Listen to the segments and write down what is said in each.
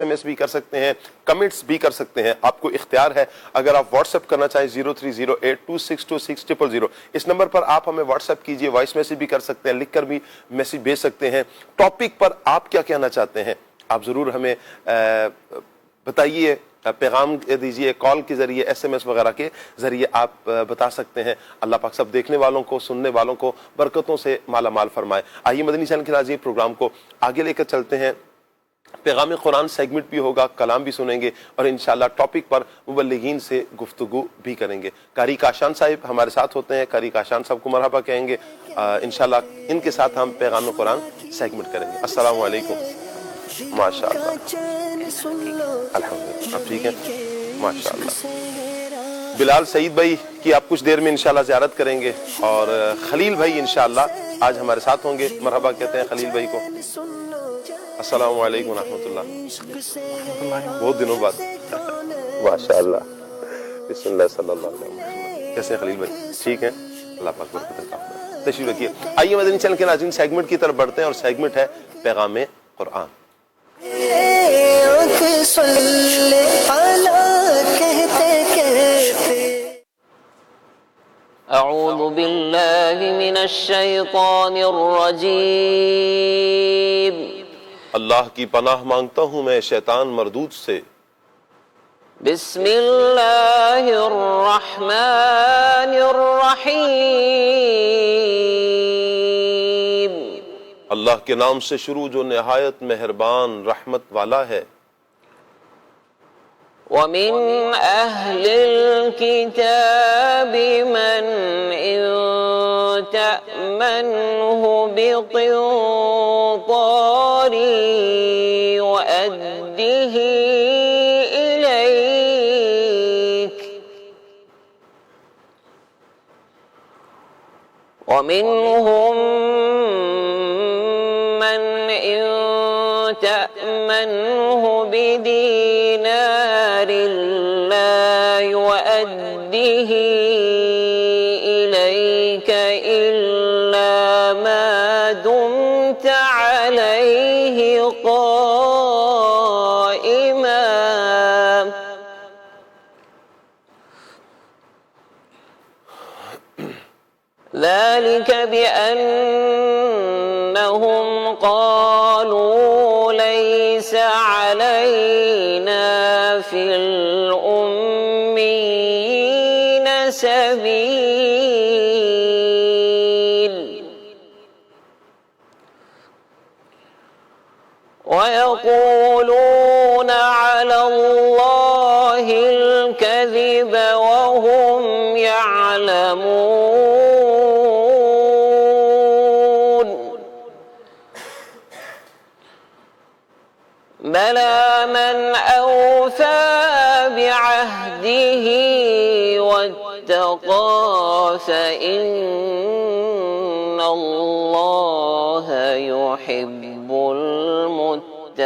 SMS بھی کر سکتے ہیں، کمنٹس بھی کر سکتے ہیں، آپ کو اختیار ہے۔ اگر آپ واٹس ایپ کرنا چاہیں 0308262600 اس نمبر پر آپ ہمیں واٹس ایپ کیجئے، وائس میسیج بھی کر سکتے ہیں، لکھ کر بھی میسیج بھیج سکتے ہیں۔ ٹاپک پر آپ کیا کہنا چاہتے ہیں آپ ضرور ہمیں بتائیے، پیغام دیجئے، کال کے ذریعے، SMS وغیرہ کے ذریعے آپ بتا سکتے ہیں۔ اللہ پاک سب دیکھنے والوں کو، سننے والوں کو برکتوں سے مالا مال فرمائے۔ آئیے مدنی چینل کے ناظرین پروگرام کو آگے لے کر چلتے ہیں۔ پیغام قرآن سیگمنٹ بھی ہوگا، کلام بھی سنیں گے اور انشاءاللہ ٹاپک پر مبلغین سے گفتگو بھی کریں گے۔ قاری کاشان صاحب ہمارے ساتھ ہوتے ہیں، قاری کاشان صاحب کو مرحبا کہیں گے۔ انشاءاللہ ان کے ساتھ ہم پیغام قرآن سیگمنٹ کریں گے۔ السلام علیکم۔ ماشاءاللہ الحمدللہ، آپ ٹھیک ہیں؟ ماشاءاللہ۔ بلال سعید بھائی کی آپ کچھ دیر میں انشاءاللہ زیارت کریں گے اور خلیل بھائی انشاءاللہ آج ہمارے ساتھ ہوں گے۔ مرحبا کہتے ہیں خلیل بھائی کو۔ السلام علیکم ورحمۃ اللہ، بہت دنوں بعد، ماشاءاللہ۔ بسم اللہ صلی اللہ علیہ وسلم۔ کیسے ہیں خلیل بھائی؟ ٹھیک ہیں؟ اللہ پاک برکت عطا فرمائے۔ تشریف رکھیے۔ آئیے مدنی چینل کے ناظرین سیگمنٹ کی طرف بڑھتے ہیں اور سیگمنٹ ہے پیغام قرآن۔ اعوذ باللہ من الشیطان الرجیم۔ اللہ کی پناہ مانگتا ہوں میں شیطان مردود سے۔ بسم اللہ الرحمن الرحیم۔ اللہ کے نام سے شروع جو نہایت مہربان رحمت والا ہے۔ وَمِنْ أَهْلِ الْكِتَابِ مَنْ إِنْ تَأْمَنْهُ بِقِنْطَارٍ يُؤَدِّهِ إِلَيْكَ وَمِنْهُمْ مَنْ إِنْ تَأْمَنْهُ بِدِينَارٍ لَا يُؤَدِّهِ إِلَيْكَ إِلَّا مَا دُمْتَ عَلَيْهِ قَائِمًا ذَلِكَ بِأَنَّهُمْ قَالُوا لَيْسَ عَلَيْنَا فِي الْأُمِّيِّينَ سَبِيلٌ وَيَقُولُونَ عَلَى اللَّهِ الْكَذِبَ وَهُمْ يَعْلَمُونَ بَلَى مَنْ أَوْفَى بِعَهْدِهِ وَاتَّقَى فَإِنَّ اللَّهَ يُحِبُّ الْمُتَّقِينَ۔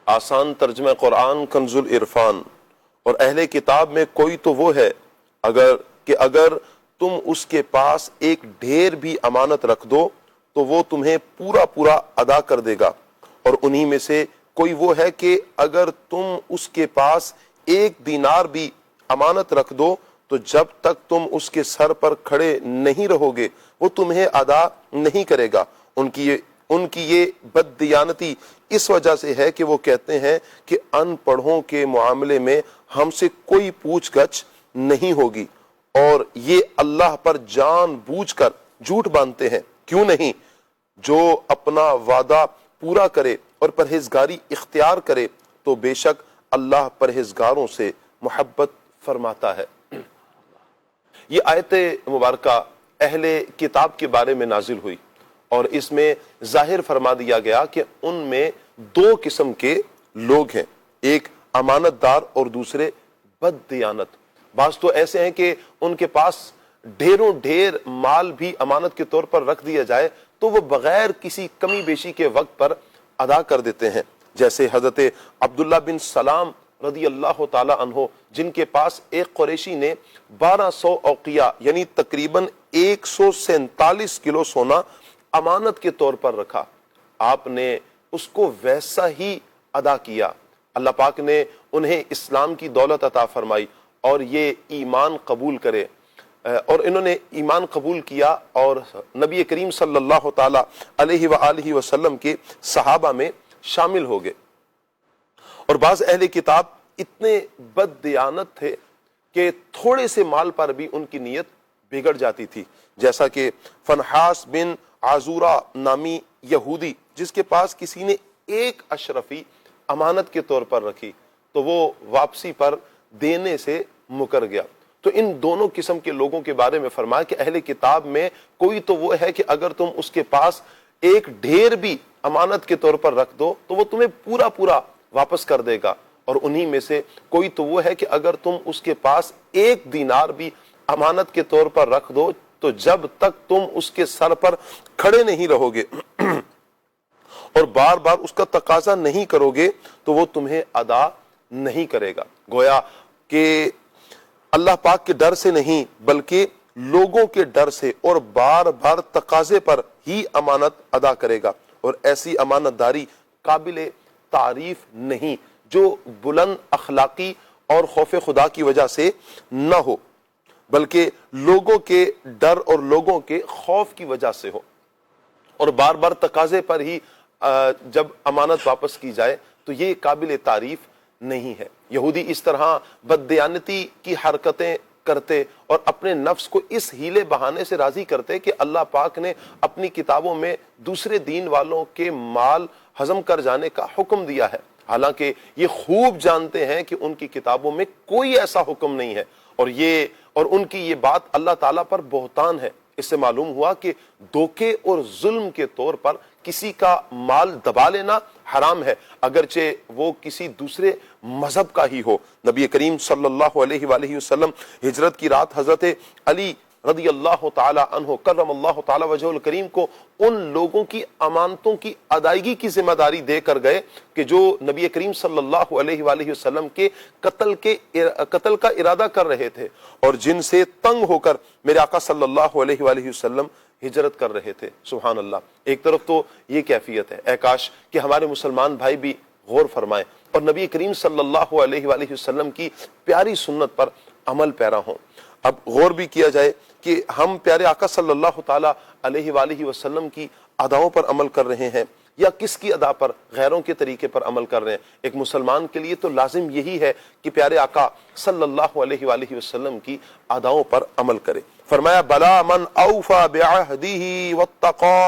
آسان ترجمہ قرآن کنز العرفان۔ اور اہل کتاب میں کوئی تو وہ ہے اگر تم اس کے پاس ایک ڈھیر بھی امانت رکھ دو تو وہ تمہیں پورا پورا ادا کر دے گا، اور انہی میں سے کوئی وہ ہے کہ اگر تم اس کے پاس ایک دینار بھی امانت رکھ دو تو جب تک تم اس کے سر پر کھڑے نہیں رہو گے وہ تمہیں ادا نہیں کرے گا۔ ان کی یہ بددیانتی اس وجہ سے ہے کہ وہ کہتے ہیں کہ ان پڑھوں کے معاملے میں ہم سے کوئی پوچھ گچھ نہیں ہوگی، اور یہ اللہ پر جان بوجھ کر جھوٹ باندھتے ہیں۔ کیوں نہیں؟ جو اپنا وعدہ پورا کرے اور پرہیزگاری اختیار کرے تو بے شک اللہ پرہیزگاروں سے محبت فرماتا ہے۔ یہ آیت مبارکہ اہل کتاب کے بارے میں نازل ہوئی اور اس میں ظاہر فرما دیا گیا کہ ان میں دو قسم کے لوگ ہیں، ایک امانت دار اور دوسرے بد دیانت۔ بعض تو ایسے ہیں کہ ان کے پاس ڈھیروں ڈھیر مال بھی امانت کے طور پر رکھ دیا جائے تو وہ بغیر کسی کمی بیشی کے وقت پر ادا کر دیتے ہیں، جیسے حضرت عبداللہ بن سلام رضی اللہ تعالی عنہ، جن کے پاس ایک قریشی نے 1200 اوقیہ یعنی تقریباً 147 کلو سونا امانت کے طور پر رکھا، آپ نے اس کو ویسا ہی ادا کیا۔ اللہ پاک نے انہیں اسلام کی دولت عطا فرمائی اور یہ ایمان قبول کرے، اور انہوں نے ایمان قبول کیا اور نبی کریم صلی اللہ تعالی علیہ وآلہ وسلم کے صحابہ میں شامل ہو گئے۔ اور بعض اہل کتاب اتنے بد دیانت تھے کہ تھوڑے سے مال پر بھی ان کی نیت بگڑ جاتی تھی، جیسا کہ فنحاس بن عازورہ نامی یہودی، جس کے پاس کسی نے ایک اشرفی امانت کے طور پر رکھی تو وہ واپسی پر دینے سے مکر گیا۔ تو ان دونوں قسم کے لوگوں کے بارے میں فرمایا کہ اہل کتاب میں کوئی تو وہ ہے کہ اگر تم اس کے پاس ایک ڈھیر بھی امانت کے طور پر رکھ دو تو وہ تمہیں پورا پورا واپس کر دے گا، اور انہی میں سے کوئی تو وہ ہے کہ اگر تم اس کے پاس ایک دینار بھی امانت کے طور پر رکھ دو تو جب تک تم اس کے سر پر کھڑے نہیں رہو گے اور بار بار اس کا تقاضا نہیں کرو گے تو وہ تمہیں ادا نہیں کرے گا۔ گویا کہ اللہ پاک کے ڈر سے نہیں بلکہ لوگوں کے ڈر سے اور بار بار تقاضے پر ہی امانت ادا کرے گا، اور ایسی امانت داری قابل تعریف نہیں جو بلند اخلاقی اور خوف خدا کی وجہ سے نہ ہو بلکہ لوگوں کے ڈر اور لوگوں کے خوف کی وجہ سے ہو، اور بار بار تقاضے پر ہی جب امانت واپس کی جائے تو یہ قابل تعریف نہیں ہے۔ یہودی اس طرح بددیانتی کی حرکتیں کرتے اور اپنے نفس کو اس ہیلے بہانے سے راضی کرتے کہ اللہ پاک نے اپنی کتابوں میں دوسرے دین والوں کے مال ہضم کر جانے کا حکم دیا ہے، حالانکہ یہ خوب جانتے ہیں کہ ان کی کتابوں میں کوئی ایسا حکم نہیں ہے، اور ان کی یہ بات اللہ تعالیٰ پر بہتان ہے۔ اس سے معلوم ہوا کہ دھوکے اور ظلم کے طور پر کسی کا مال دبا لینا حرام ہے، اگرچہ وہ کسی دوسرے مذہب کا ہی ہو۔ نبی کریم صلی اللہ علیہ وآلہ وسلم ہجرت کی رات حضرت علی رضی اللہ تعالی عنہ کرم اللہ تعالی وجہہ الکریم کو ان لوگوں کی امانتوں کی ادائیگی کی ذمہ داری دے کر گئے کہ جو نبی کریم صلی اللہ علیہ وآلہ وسلم کے قتل کا ارادہ کر رہے تھے اور جن سے تنگ ہو کر میرے آقا صلی اللہ علیہ وآلہ وسلم ہجرت کر رہے تھے۔ سبحان اللہ، ایک طرف تو یہ کیفیت ہے، اے کاش کہ ہمارے مسلمان بھائی بھی غور فرمائیں اور نبی کریم صلی اللہ علیہ وآلہ وسلم کی پیاری سنت پر عمل پیرا ہوں۔ اب غور بھی کیا جائے کہ ہم پیارے آقا صلی اللہ تعالی علیہ وآلہ وسلم کی اداؤں پر عمل کر رہے ہیں یا کس کی ادا پر، غیروں کے طریقے پر عمل کر رہے ہیں۔ ایک مسلمان کے لیے تو لازم یہی ہے کہ پیارے آقا صلی اللہ علیہ وآلہ وسلم کی اداؤں پر عمل کرے۔ فرمایا بلا من اوفى بعهده واتقى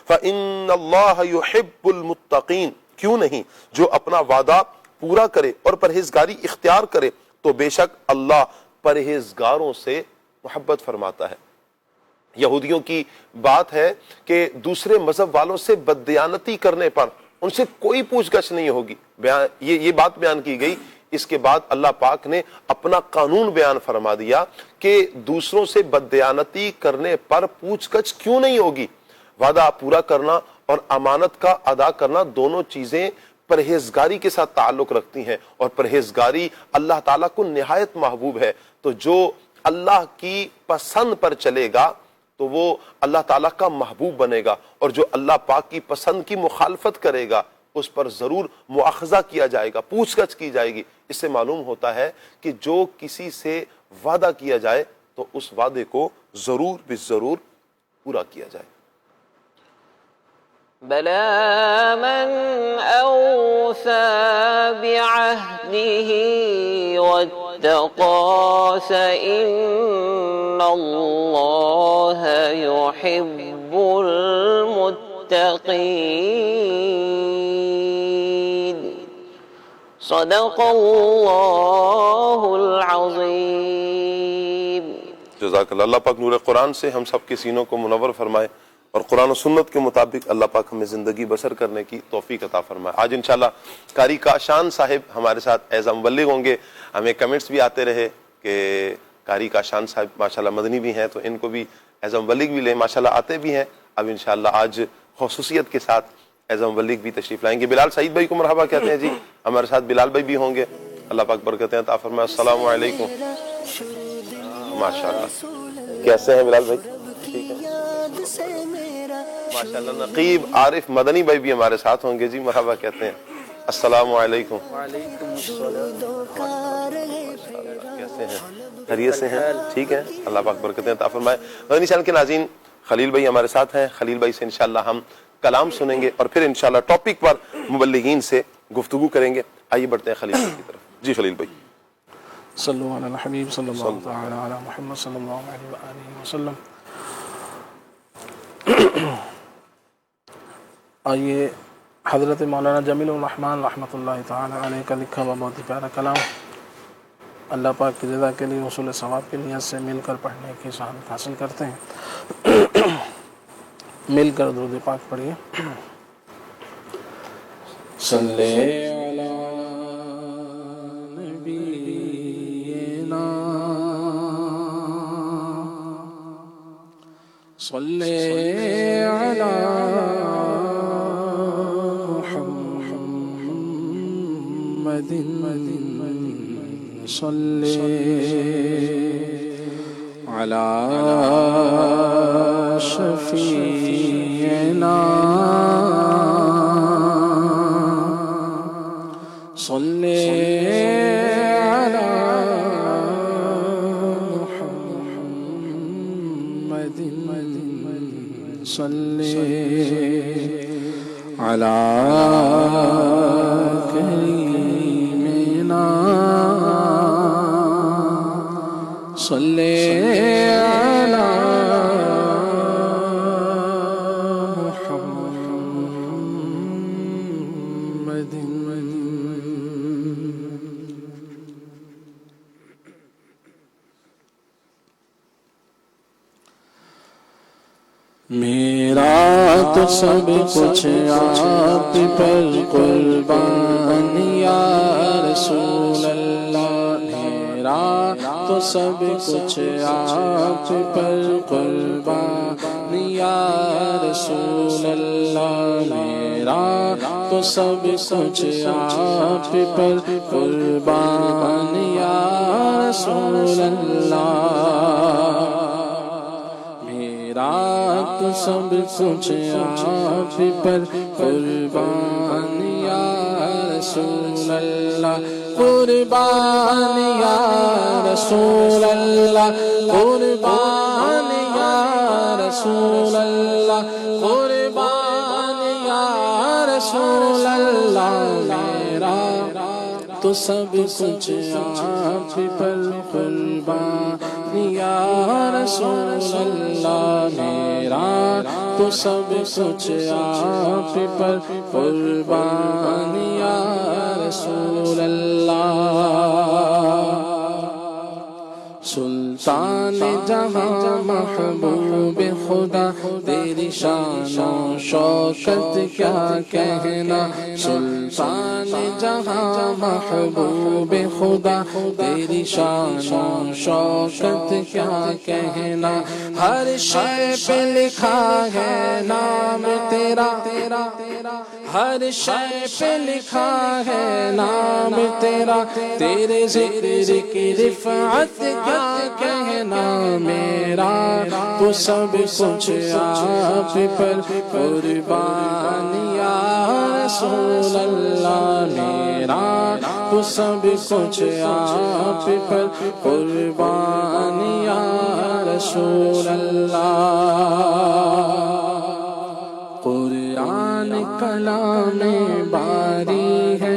فإن اللہ يحب المتقین، کیوں نہیں جو اپنا وعدہ پورا کرے اور پرہیزگاری اختیار کرے تو بے شک اللہ پرہیزگاروں سے محبت فرماتا ہے۔ یہودیوں کی بات ہے کہ دوسرے مذہب والوں سے بددیانتی کرنے پر ان سے کوئی پوچھ گچھ نہیں ہوگی، یہ بات بیان کی گئی۔ اس کے بعد اللہ پاک نے اپنا قانون بیان فرما دیا کہ دوسروں سے بددیانتی کرنے پر پوچھ گچھ کیوں نہیں ہوگی۔ وعدہ پورا کرنا اور امانت کا ادا کرنا دونوں چیزیں پرہیزگاری کے ساتھ تعلق رکھتی ہیں، اور پرہیزگاری اللہ تعالیٰ کو نہایت محبوب ہے۔ تو جو اللہ کی پسند پر چلے گا تو وہ اللہ تعالیٰ کا محبوب بنے گا، اور جو اللہ پاک کی پسند کی مخالفت کرے گا اس پر ضرور مؤاخذہ کیا جائے گا، پوچھ گچھ کی جائے گی۔ اس سے معلوم ہوتا ہے کہ جو کسی سے وعدہ کیا جائے تو اس وعدے کو ضرور بالضرور پورا کیا جائے۔ بلى من أوفى بعهده واتقى فإن الله يحب المتقين صدق اللہ العظیم۔ جزاک اللہ۔ اللہ پاک نور قرآن سے ہم سب کے سینوں کو منور فرمائے اور قرآن و سنت کے مطابق اللہ پاک ہمیں زندگی بسر کرنے کی توفیق عطا فرمائے۔ آج انشاءاللہ قاری کاشان صاحب ہمارے ساتھ ایز مبلغ ہوں گے۔ ہمیں کمنٹس بھی آتے رہے کہ قاری کاشان صاحب ماشاءاللہ مدنی بھی ہیں تو ان کو بھی ایز مبلغ بھی لیں، ماشاءاللہ آتے بھی ہیں۔ اب انشاءاللہ آج خصوصیت کے ساتھ ایز مبلغ بھی تشریف لائیں گے۔ بلال سعید بھائی کو مرحبا کہتے ہیں جی، ہمارے ساتھ بلال بھائی بھی ہوں گے۔ اللہ پاک برکتیں عطا فرمائے۔ السلام علیکم۔ ماشاءاللہ، کیسے ہیں بلال بھائی؟ ٹھیک ہے۔ ماشاءاللہ نقیب عارف مدنی بھائی بھی ہمارے ساتھ ہوں گے جی، مرحبا کہتے ہیں. السلام علیکم. وعلیکم السلام. کیسے ہیں؟ خیریت سے ہیں؟ ٹھیک ہے، اللہ پاک برکتیں عطا فرمائے. مدنی چینل کے ناظرین، خلیل بھائی ہمارے ساتھ ہیں. خلیل بھائی سے انشاءاللہ ہم کلام سنیں گے اور پھر انشاءاللہ ٹاپک پر مبلغین سے گفتگو کریں گے. آئیے بڑھتے ہیں خلیل بھائی کی طرف. جی خلیل بھائی. صلو علی الحبیب صلی اللہ تعالی علی محمد صلی اللہ علیہ وآلہ وسلم. آئیے حضرت مولانا جمیل الرحمن رحمۃ اللہ تعالی علیہ کا لکھا ہوا بہت ہی پیارا کلام اللہ پاک کی رضا کے لیے حصول ثواب کی نیت سے مل کر پڑھنے کی سعادت حاصل کرتے ہیں. مل کر درود پاک پڑھیے. صلی علی نبینا صلی علی محمد صلی علی شفیعنا صلی علی محمد صلی علی کریمنا صلی علی محمد. میرا تو سب کچھ آپ پر قربان یا رسول اللہ. میرا تو سب کچھ آپ پر قربان یا رسول اللہ. میرا تو سب کچھ آپ پر قربان یا رسول اللہ. میرا تو سب کچھ آپ پر قربان یا رسول اللہ. قربان یا رسول اللہ. قربان یا رسول اللہ. قربان یا رسول اللہ. میرا تو سب کچھ آپ پر قربان یا رسول اللہ. میرا تو سب کچھ آپ پر قربان یا رسول اللہ. سلطان جہاں محبوب خدا تیری شان و شوکت کیا کہنا. سلطان جہاں محبوب خدا تیری شان و شوکت کیا کہنا. ہر شے پہ لکھا ہے نام تیرا. ہر شے پہ لکھا ہے نام تیرا. تیرے ذکر کی رفعت کیا کہنا. میرا تو سب کچھ آپ پر قربان یا رسول اللہ. میرا تو سب کچھ آپ پر قربان یا رسول اللہ. قرآن کلام باری ہے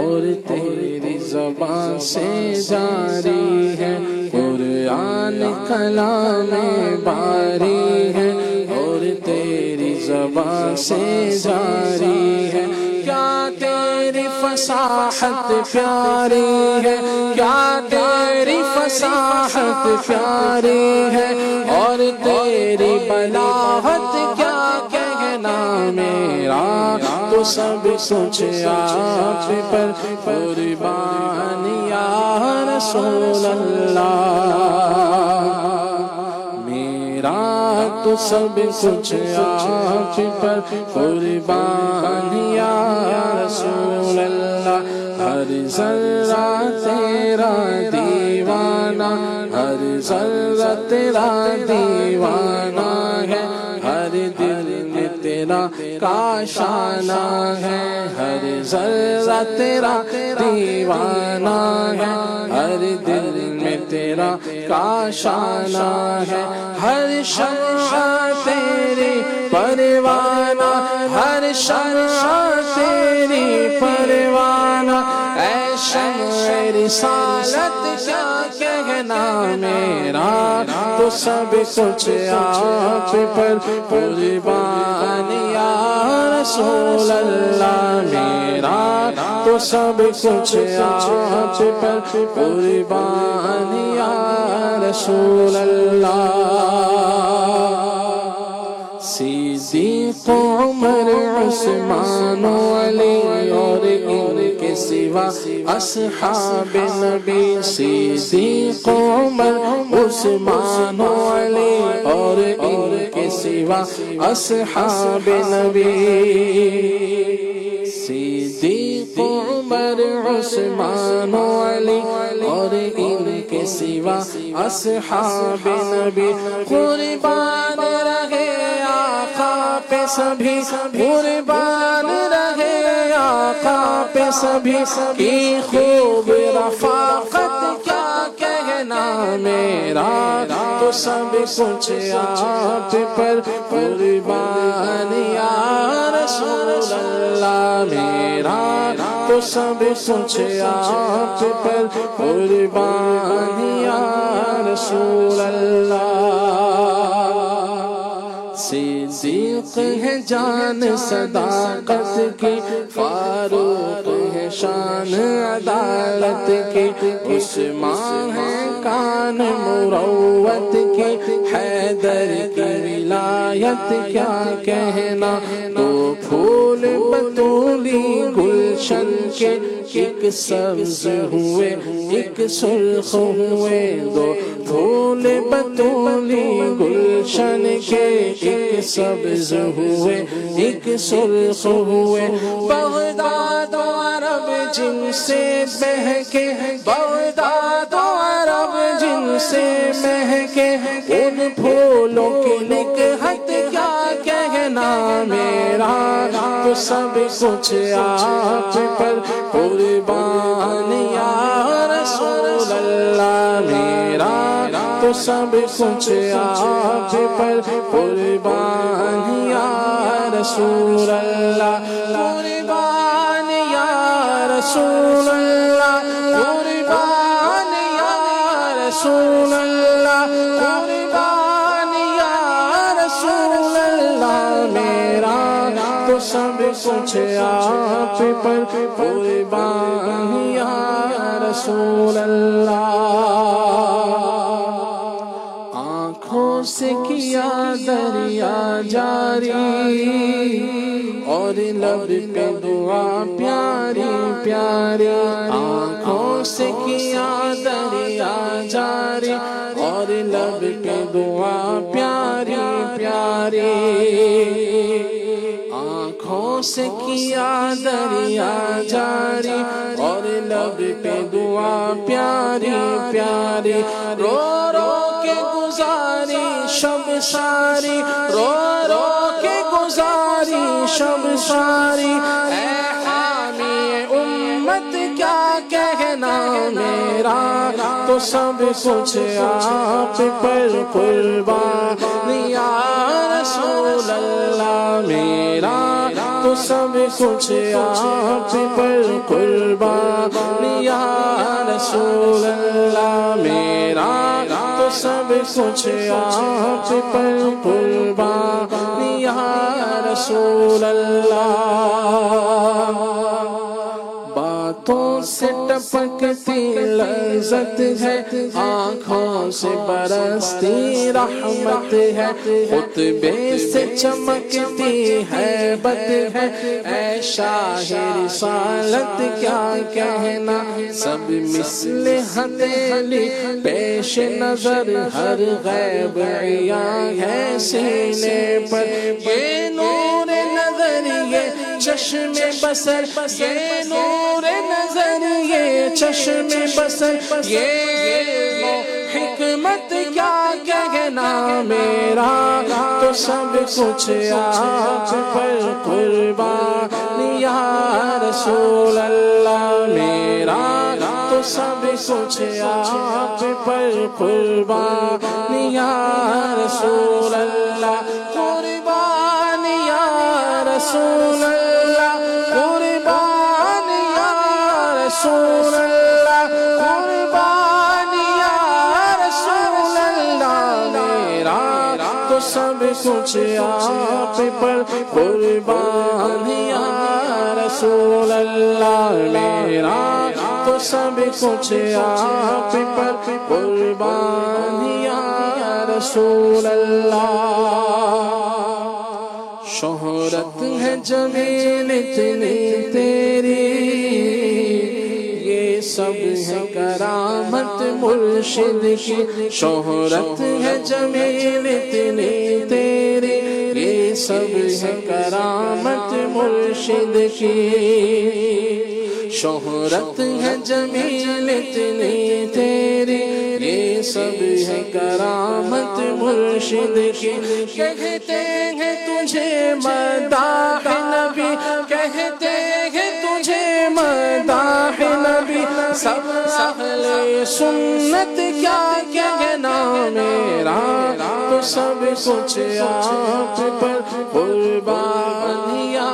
اور تیری زبان سے جاری ہے. قرآن کلام باری ہے اور تیری زبان سے جاری ہے. کیا تیری فصاحت پیاری ہے. کیا تیری فصاحت پیاری ہے اور تیری بلاغت کیا کہنا. میرا تو سب کچھ آپ پر قربان یا رسول اللہ. میرا تو سب کچھ آپ پر قربان یا رسول اللہ. ہر ذرہ تیرا دیوانہ. ہر ذرہ تیرا دیوانہ ہے. ہر دل تیرا کاشانہ ہے، ہر ذرہ تیرا دیوانہ ہے، ہر دل میں تیرا کاشانہ ہے، ہر شمع تیری پروانہ، ہر شمع تیری پروانہ، اے شمع رسالت کیا کہنا میرا، تو سب کچھ آپ پر قربان یا رسول اللہ میرا، تو سب کچھ آپ پر قربان یا رسول اللہ۔ صدیق عمر عثمان و علی اور ان کے سوا اصحاب نبی، صدیق عمر عثمان و علی اور ان کے سوا اصحاب نبی، صدیق عمر عثمان و علی اور ان کے سوا اصحاب نبی، قربان رہے آقا پہ سبھی، قربان رہے آقا پہ سبھی، کی خوب رفاقت کیا کہنا میرا، تو سب کچھ آپ پر قربان یا رسول اللہ میرا، تو سب کچھ آپ پر قربان یا رسول اللہ۔ صدیق ہے جان صداقت کی، فاروق ہے شان عدالت کی، عثمان ہے کان مروت کی، حیدر کی ولایت کیا کہنا، دو پھول بطولی گلشن کے، ایک سبز ہوئے ایک سرخ ہوئے، دو پھول بطولی گلشن کے، ایک سبز ہوئے ایک سرخ ہوئے، بغداد و عرب جن سے بہکے، بغداد و عرب جن سے بہکے، ان پھولوں کی نکہت کیا کہنا میرا، تو سب کچھ آپ پر قربان یا رسول اللہ میرا، تو سب کچھ آپ پر قربان یا رسول اللہ، قربان یا رسول اللہ، قربان یا رسول اللہ، قربان یا رسول اللہ میرا، تو سب کچھ آپ پر قربان یا رسول اللہ۔ آنکھوں سے کیا دریا جاری اور لب پہ دعا پیاری پیاری، آنکھوں سے کیا دریا جاری اور لب پہ دعا پیاری پیاری، آنکھوں سے کیا دریا جاری اور لب پہ دعا پیاری پیاری، رو رو کے گزاری شب ساری، رو رو کے گزاری شب ساری، اے حامی امت کیا کہنا میرا، تو سب کچھ آپ پر قربان یا رسول اللہ میرا، تو سب کچھ آپ پر قربان یا رسول اللہ میرا، تو سب کچھ آپ پر قربان یا رسول اللہ۔ باتوں سے ٹپکتی لذت ہے، آنکھوں سے برستی رحمت ہے، خطبے سے چمکتی ہیبت ہے، اے شاہ رسالت کیا کہنا، سب مثل ہتھیلی پیش نظر، ہر غیب عیاں ہے سینے پر، یہ نور نظر یہ چشم بصر، یہ نور نظر یہ چشم بصر، یہ حکمت کیا کہنا میرا تو سب کچھ آپ پر قربان یا رسول اللہ میرا تو سب کچھ آپ پر قربان یا رسول اللہ قربان یا رسول اللہ قربان یا رسول اللہ قربان یا رسول اللہ میرا تو سب کچھ آپ پر قربان یا رسول اللہ میرا تو سب کچھ آپ پر قربان یا رسول اللہ شہرت ہے جمیل اتنی تیری یہ سب ہے کرامت مرشد کی شہرت ہے جمیل اتنی تیری یہ سب ہے کرامت مرشد کی شہرت ہے جمیل اتنی تیری یہ سب ہے کرامت مرشد کی کہتے ہیں تجھے مداح نبی کہتے ہیں تجھے مداح نبی سب اہل سنت کیا کہنا میرا تو سب کچھ آپ پر قربان یا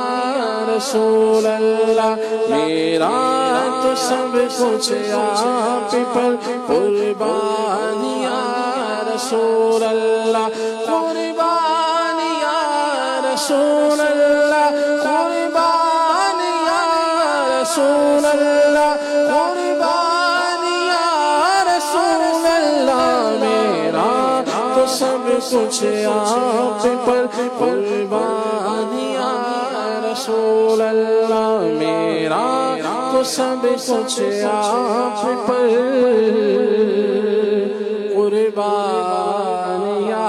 رسول اللہ میرا تو سب کچھ آپ پر قربان یا رسول اللہ قربان یا رسول اللہ قربان یا رسول اللہ قربان یا رسول اللہ میرا تو سب کچھ آپ پر قربان یا رسول اللہ میرا تو سب کچھ آپ پر قربان یا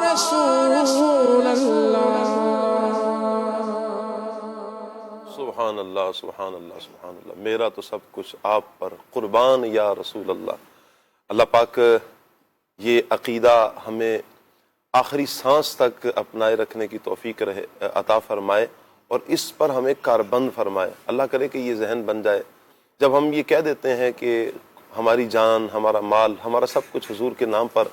رسول اللہ سبحان اللہ سبحان اللہ سبحان اللہ میرا تو سب کچھ آپ پر قربان یا رسول اللہ اللہ پاک یہ عقیدہ ہمیں آخری سانس تک اپنائے رکھنے کی توفیق عطا فرمائے اور اس پر ہمیں کاربند فرمائے اللہ کرے کہ یہ ذہن بن جائے جب ہم یہ کہہ دیتے ہیں کہ ہماری جان ہمارا مال ہمارا سب کچھ حضور کے نام پر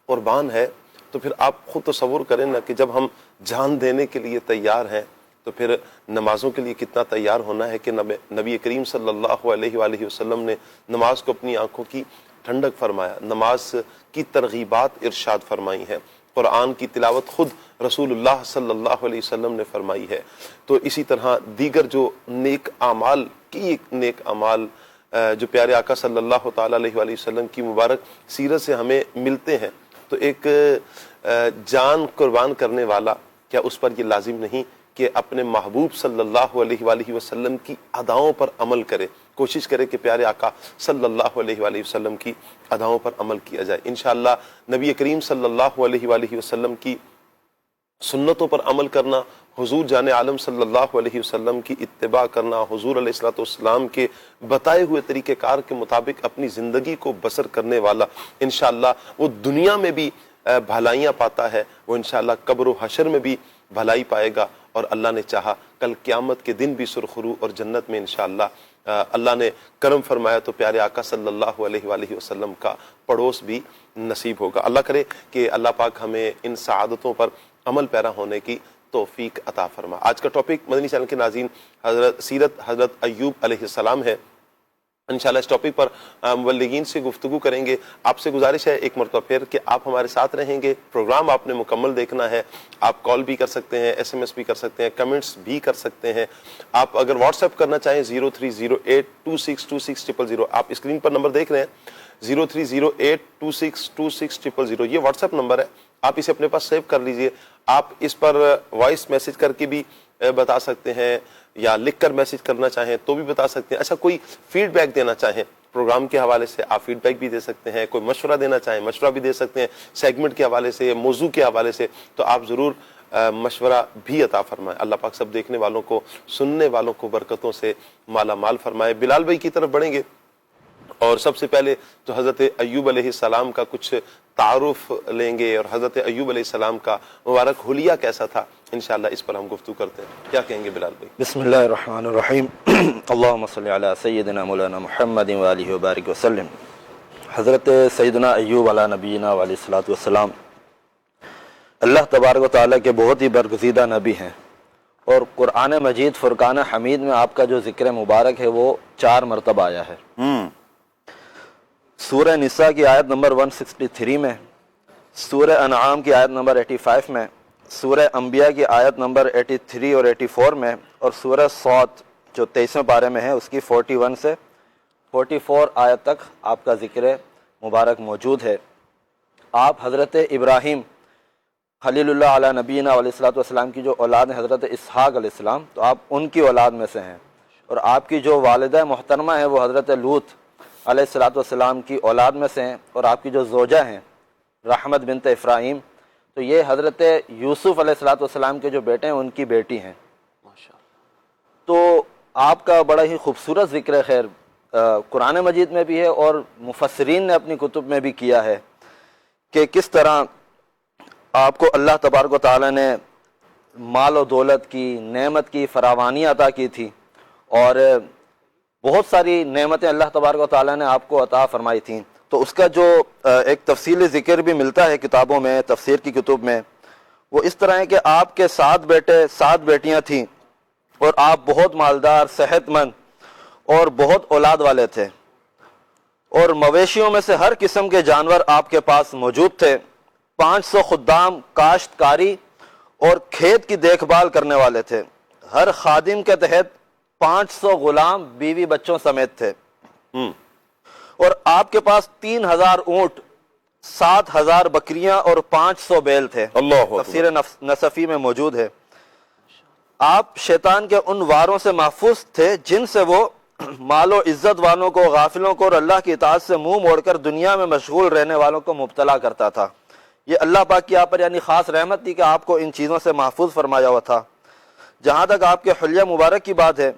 قربان ہے تو پھر آپ خود تصور کریں نا کہ جب ہم جان دینے کے لیے تیار ہیں تو پھر نمازوں کے لیے کتنا تیار ہونا ہے کہ نبی کریم صلی اللہ علیہ وآلہ وسلم نے نماز کو اپنی آنکھوں کی ٹھنڈک فرمایا نماز کی ترغیبات ارشاد فرمائی ہیں قرآن کی تلاوت خود رسول اللہ صلی اللہ علیہ وسلم نے فرمائی ہے تو اسی طرح دیگر جو نیک اعمال نیک اعمال جو پیارے آقا صلی اللہ تعالیٰ علیہ وآلہ وسلم کی مبارک سیرت سے ہمیں ملتے ہیں تو ایک جان قربان کرنے والا کیا اس پر یہ لازم نہیں کہ اپنے محبوب صلی اللہ علیہ وآلہ وسلم کی اداؤں پر عمل کرے کوشش کرے کہ پیارے آقا صلی اللہ علیہ وآلہ وسلم کی اداؤں پر عمل کیا جائے انشاءاللہ نبی کریم صلی اللہ علیہ وآلہ وسلم کی سنتوں پر عمل کرنا حضور جان عالم صلی اللہ علیہ وسلم کی اتباع کرنا حضور علیہ الصلوۃ والسلام کے بتائے ہوئے طریقہ کار کے مطابق اپنی زندگی کو بسر کرنے والا انشاءاللہ وہ دنیا میں بھی بھلائیاں پاتا ہے وہ انشاءاللہ قبر و حشر میں بھی بھلائی پائے گا اور اللہ نے چاہا کل قیامت کے دن بھی سرخرو اور جنت میں انشاءاللہ اللہ نے کرم فرمایا تو پیارے آقا صلی اللہ علیہ وآلہ وسلم کا پڑوس بھی نصیب ہوگا اللہ کرے کہ اللہ پاک ہمیں ان سعادتوں پر عمل پیرا ہونے کی توفیق عطا فرما آج کا ٹاپک مدنی چینل کے ناظرین سیرت حضرت ایوب علیہ السلام ہے انشاءاللہ اس ٹاپک پر مبلغین سے گفتگو کریں گے آپ سے گزارش ہے ایک مرتبہ پھر کہ آپ ہمارے ساتھ رہیں گے پروگرام آپ نے مکمل دیکھنا ہے آپ کال بھی کر سکتے ہیں ایس ایم ایس بھی کر سکتے ہیں کمنٹس بھی کر سکتے ہیں آپ اگر واٹس ایپ کرنا چاہیں 0308262600 آپ اسکرین پر نمبر دیکھ رہے ہیں 0308262600 یہ واٹس ایپ نمبر ہے آپ اسے اپنے پاس سیو کر لیجئے آپ اس پر وائس میسج کر کے بھی بتا سکتے ہیں یا لکھ کر میسج کرنا چاہیں تو بھی بتا سکتے ہیں اچھا کوئی فیڈ بیک دینا چاہیں پروگرام کے حوالے سے آپ فیڈ بیک بھی دے سکتے ہیں کوئی مشورہ دینا چاہیں مشورہ بھی دے سکتے ہیں سیگمنٹ کے حوالے سے موضوع کے حوالے سے تو آپ ضرور مشورہ بھی عطا فرمائیں اللہ پاک سب دیکھنے والوں کو سننے والوں کو برکتوں سے مالا مال فرمائے بلال بھائی کی طرف بڑھیں گے اور سب سے پہلے تو حضرت ایوب علیہ السلام کا کچھ تعارف لیں گے اور حضرت ایوب علیہ السلام کا مبارک حلیہ کیسا تھا، انشاءاللہ اس پر ہم گفتگو کرتے ہیں. کیا کہیں گے بلال بھائی؟ بسم اللہ الرحمن الرحیم. اللہم صلی علی سیدنا مولانا محمد وآلہ وبارک وسلم. حضرت سیدنا ایوب علیہ نبینا علیہ الصلوۃ والسلام اللہ تبارک و تعالیٰ کے بہت ہی برگزیدہ نبی ہیں، اور قرآن مجید فرقان حمید میں آپ کا جو ذکر مبارک ہے وہ 4 مرتبہ آیا ہے. سورہ نساء کی آیت نمبر 163 میں، سورہ انعام کی آیت نمبر 85 میں، سورہ انبیاء کی آیت نمبر 83 اور 84 میں، اور سورہ صاد جو 23ویں پارے میں ہے اس کی 41 سے 44 آیت تک آپ کا ذکر مبارک موجود ہے. آپ حضرت ابراہیم خلیل اللہ علیہ نبینا علیہ الصلوۃ والسلام کی جو اولاد ہے حضرت اسحاق علیہ السلام، تو آپ ان کی اولاد میں سے ہیں، اور آپ کی جو والدہ محترمہ ہیں وہ حضرت لوط علیہ الصلوۃ والسلام کی اولاد میں سے ہیں، اور آپ کی جو زوجہ ہیں رحمت بنت افراہیم، تو یہ حضرت یوسف علیہ الصلوۃ والسلام کے جو بیٹے ہیں ان کی بیٹی ہیں. تو آپ کا بڑا ہی خوبصورت ذکر خیر قرآن مجید میں بھی ہے اور مفسرین نے اپنی کتب میں بھی کیا ہے کہ کس طرح آپ کو اللہ تبارک و تعالیٰ نے مال و دولت کی، نعمت کی فراوانی عطا کی تھی، اور بہت ساری نعمتیں اللہ تبارک و تعالیٰ نے آپ کو عطا فرمائی تھیں. تو اس کا جو ایک تفصیلی ذکر بھی ملتا ہے کتابوں میں، تفسیر کی کتب میں، وہ اس طرح ہے کہ آپ کے 7 بیٹے 7 بیٹیاں تھیں، اور آپ بہت مالدار، صحت مند اور بہت اولاد والے تھے، اور مویشیوں میں سے ہر قسم کے جانور آپ کے پاس موجود تھے. 500 خدام کاشتکاری اور کھیت کی دیکھ بھال کرنے والے تھے. ہر خادم کے تحت 500 غلام بیوی بچوں سمیت تھے، اور آپ کے پاس 3000 اونٹ، 7000 بکریاں اور 500 بیل تھے. اللہ تفسیر نصفی میں موجود ہے. آپ شیطان کے ان واروں سے محفوظ تھے جن سے وہ مال و عزت والوں کو، غافلوں کو اور اللہ کی اطاعت سے منہ موڑ کر دنیا میں مشغول رہنے والوں کو مبتلا کرتا تھا. یہ اللہ پاک کی آپ پر یعنی خاص رحمت تھی کہ آپ کو ان چیزوں سے محفوظ فرمایا ہوا تھا. جہاں تک آپ کے حلیہ مبارک کی بات ہے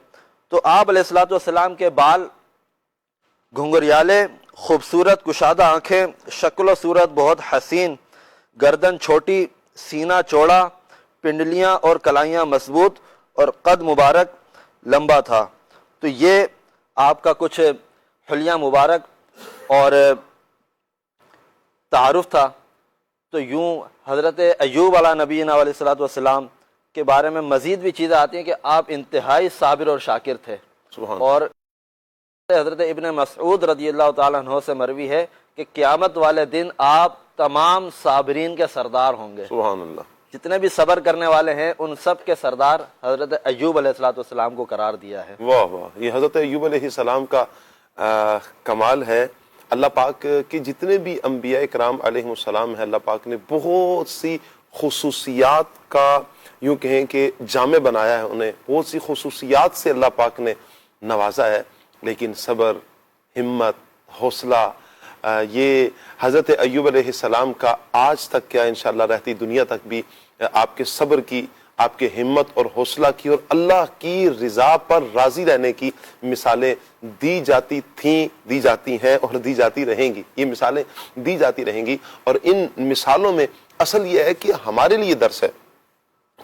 تو آپ علیہ الصلوۃ والسلام کے بال گھنگریالے، خوبصورت کشادہ آنکھیں، شکل و صورت بہت حسین، گردن چھوٹی، سینہ چوڑا، پنڈلیاں اور کلائیاں مضبوط، اور قد مبارک لمبا تھا. تو یہ آپ کا کچھ حلیہ مبارک اور تعارف تھا. تو یوں حضرت ایوب علیہ نبینا علیہ الصلوۃ والسلام کے بارے میں مزید بھی چیزیں آتی ہیں کہ آپ انتہائی صابر اور شاکر تھے. سبحان. اور حضرت ابن مسعود رضی اللہ تعالیٰ عنہ سے مروی ہے کہ قیامت والے دن آپ تمام صابرین کے سردار ہوں گے. سبحان اللہ. جتنے بھی صبر کرنے والے ہیں ان سب کے سردار حضرت ایوب علیہ الصلوۃ والسلام کو قرار دیا ہے. واہ واہ، یہ حضرت ایوب علیہ السلام کا کمال ہے. اللہ پاک کی جتنے بھی انبیاء کرام علیہ السلام ہیں، اللہ پاک نے بہت سی خصوصیات کا یوں کہیں کہ جامع بنایا ہے، انہیں بہت سی خصوصیات سے اللہ پاک نے نوازا ہے. لیکن صبر، ہمت، حوصلہ، یہ حضرت ایوب علیہ السلام کا آج تک کیا انشاءاللہ رہتی دنیا تک بھی آپ کے صبر کی، آپ کے ہمت اور حوصلہ کی اور اللہ کی رضا پر راضی رہنے کی مثالیں دی جاتی تھیں، دی جاتی ہیں اور دی جاتی رہیں گی. یہ مثالیں دی جاتی رہیں گی، اور ان مثالوں میں اصل یہ ہے کہ ہمارے لیے درس ہے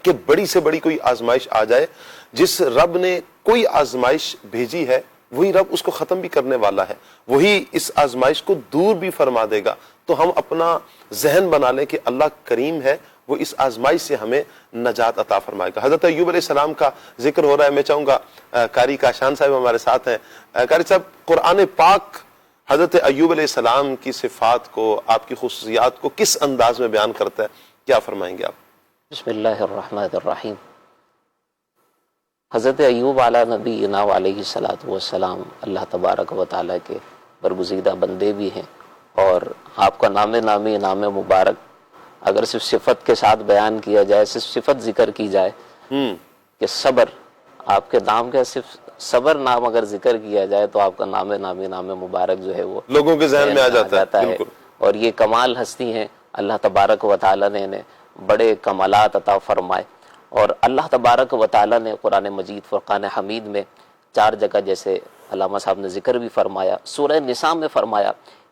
کہ بڑی سے بڑی کوئی آزمائش آ جائے، جس رب نے کوئی آزمائش بھیجی ہے وہی رب اس کو ختم بھی کرنے والا ہے، وہی اس آزمائش کو دور بھی فرما دے گا. تو ہم اپنا ذہن بنا لیں کہ اللہ کریم ہے، وہ اس آزمائش سے ہمیں نجات عطا فرمائے گا. حضرت ایوب علیہ السلام کا ذکر ہو رہا ہے. میں چاہوں گا قاری کاشان صاحب ہمارے ساتھ ہیں. قاری صاحب، قرآن پاک حضرت ایوب علیہ السلام کی صفات کو، آپ کی خصوصیات کو کس انداز میں بیان کرتا ہے؟ کیا فرمائیں گے آپ؟ بسم اللہ الرحمن الرحیم. حضرت ایوب علیہ نبینا علیہ الصلوۃ والسلام اللہ تبارک و تعالیٰ کے برگزیدہ بندے بھی ہیں، اور آپ کا نام نامی نام مبارک اگر صرف صفت کے ساتھ بیان کیا جائے، صرف صفت ذکر کی جائے کہ صبر، آپ کے نام کا صرف صبر نام اگر ذکر کیا جائے تو آپ کا نام نامی نام مبارک جو ہے وہ لوگوں کے ذہن میں آ جاتا ہے. اور یہ کمال ہستی ہیں، اللہ تبارک و تعالیٰ نے انہیں بڑے کمالات عطا فرمائے. اور اللہ تبارک و تعالیٰ نے قرآن مجید فرقان حمید میں 4 جگہ جیسے علامہ صاحب نے ذکر بھی فرمایا، سورہ نساء میں فرمایا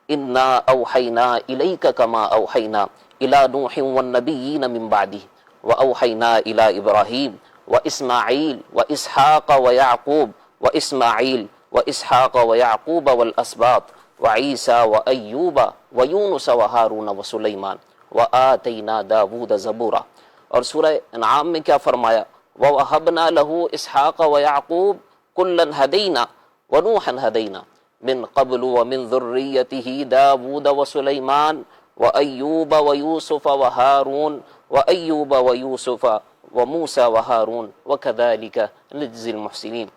انا اوحینا الیک کما اوحینا الی نوح والنبیین من بعدہ واوحینا الی ابراہیم واسماعیل واسحاق ویعقوب واسماعیل واسحاق ویعقوب والاسباط وعیسیٰ وایوب ویونس وہارون وسلیمان وآتینا داود زبورا۔ اور سورہ انعام میں کیا فرمایا؟ وَوَهَبْنَا لَهُ إِسْحَاقَ وَيَعْقُوبَ كُلًّا هَدَيْنَا وَنُوحًا هَدَيْنَا مِنْ قَبْلُ وَمِنْ ذُرِّيَّتِهِ دَاوُودَ وَسُلَيْمَانَ وَأَيُّوبَ وَيُوسُفَ وَهَارُونَ وَأَيُّوبَ وَيُوسُفَ وَمُوسَى وَهَارُونَ وَكَذَلِكَ نَجْزِي الْمُحْسِنِينَ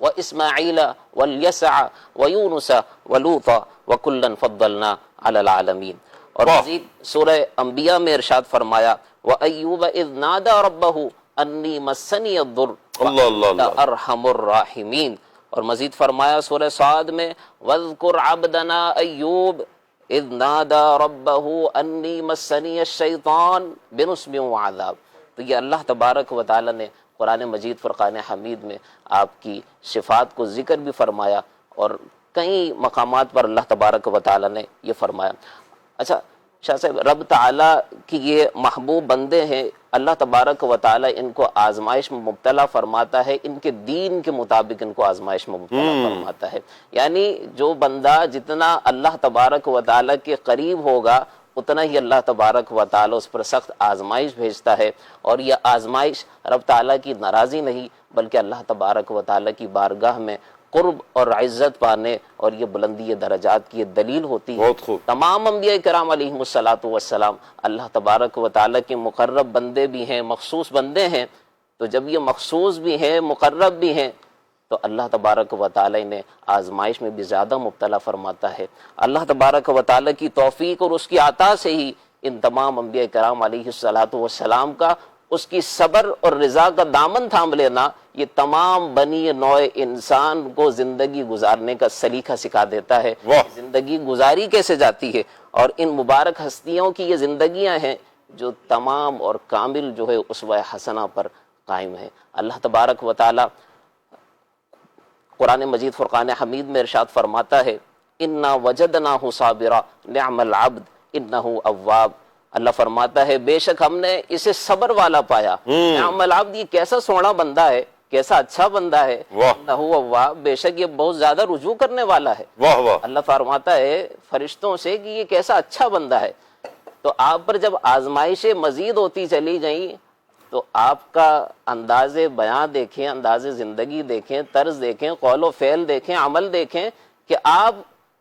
وَإِسْمَاعِيلَ وَالْيَسَعَ وَيُونُسَ وَلُوطًا وَكُلًّا فَضَّلْنَا عَلَى الْعَالَمِينَ۔ اور مزید سورہ انبیاء میں ارشاد فرمایا وَأَيُّوبَ إِذْ نَادَى رَبَّهُ أَنِّي مَسَّنِيَ الضُّرُّ وَأَنْتَ أَرْحَمُ الرَّاحِمِينَ۔ اور مزید فرمایا سورہ صاد میں وَاذْكُرْ عَبْدَنَا أَيُّوبَ إِذْ نَادَى رَبَّهُ أَنِّي مَسَّنِيَ الشَّيْطَانُ بِنُصْبٍ وَعَذَابٍ۔ تو یہ اللہ تبارک و تعالی نے قرآن مجید فرقان حمید میں آپ کی صفات کو ذکر بھی فرمایا، اور کئی مقامات پر اللہ تبارک و تعالی نے یہ فرمایا۔ اچھا شاہ صاحب، رب تعالیٰ کی یہ محبوب بندے ہیں، اللہ تبارک و تعالیٰ ان کو آزمائش میں مبتلا فرماتا ہے، ان کے دین کے مطابق ان کو آزمائش میں مبتلا فرماتا ہے۔ یعنی جو بندہ جتنا اللہ تبارک و تعالیٰ کے قریب ہوگا اتنا ہی اللہ تبارک و تعالیٰ اس پر سخت آزمائش بھیجتا ہے، اور یہ آزمائش رب تعالیٰ کی ناراضی نہیں بلکہ اللہ تبارک و تعالیٰ کی بارگاہ میں قرب اور عزت پانے اور یہ بلندی درجات کی یہ دلیل ہوتی ہے۔ بہت خوب۔ تمام انبیاء کرام علیہم الصلاۃ والسلام اللہ تبارک و تعالیٰ کے مقرب بندے بھی ہیں، مخصوص بندے ہیں، تو جب یہ مخصوص بھی ہیں، مقرب بھی ہیں، تو اللہ تبارک و تعالیٰ نے آزمائش میں بھی زیادہ مبتلا فرماتا ہے۔ اللہ تبارک و تعالیٰ کی توفیق اور اس کی عطا سے ہی ان تمام انبیاء کرام علیہ الصلاۃ والسلام کا اس کی صبر اور رضا کا دامن تھام لینا یہ تمام بنی نوع انسان کو زندگی گزارنے کا سلیقہ سکھا دیتا ہے۔ زندگی گزاری کیسے جاتی ہے، اور ان مبارک ہستیوں کی یہ زندگیاں ہیں جو تمام اور کامل جو ہے اسوہ حسنہ پر قائم ہے۔ اللہ تبارک و تعالی قرآن مجید فرقان حمید میں ارشاد فرماتا ہے انا وجدناہ صابرا نعم العبد انہ اواب۔ اللہ فرماتا ہے بے شک ہم نے اسے صبر والا پایا۔ نعم العبد، یہ کیسا سونا بندہ ہے، کیسا اچھا بندہ ہے۔ انہ اواب، بے شک یہ بہت زیادہ رجوع کرنے والا ہے۔ اللہ فرماتا ہے فرشتوں سے کہ یہ کیسا اچھا بندہ ہے۔ تو آپ پر جب آزمائشیں مزید ہوتی چلی گئیں تو آپ کا انداز بیان دیکھیں، انداز زندگی دیکھیں، طرز دیکھیں، قول و فعل دیکھیں، عمل دیکھیں کہ آپ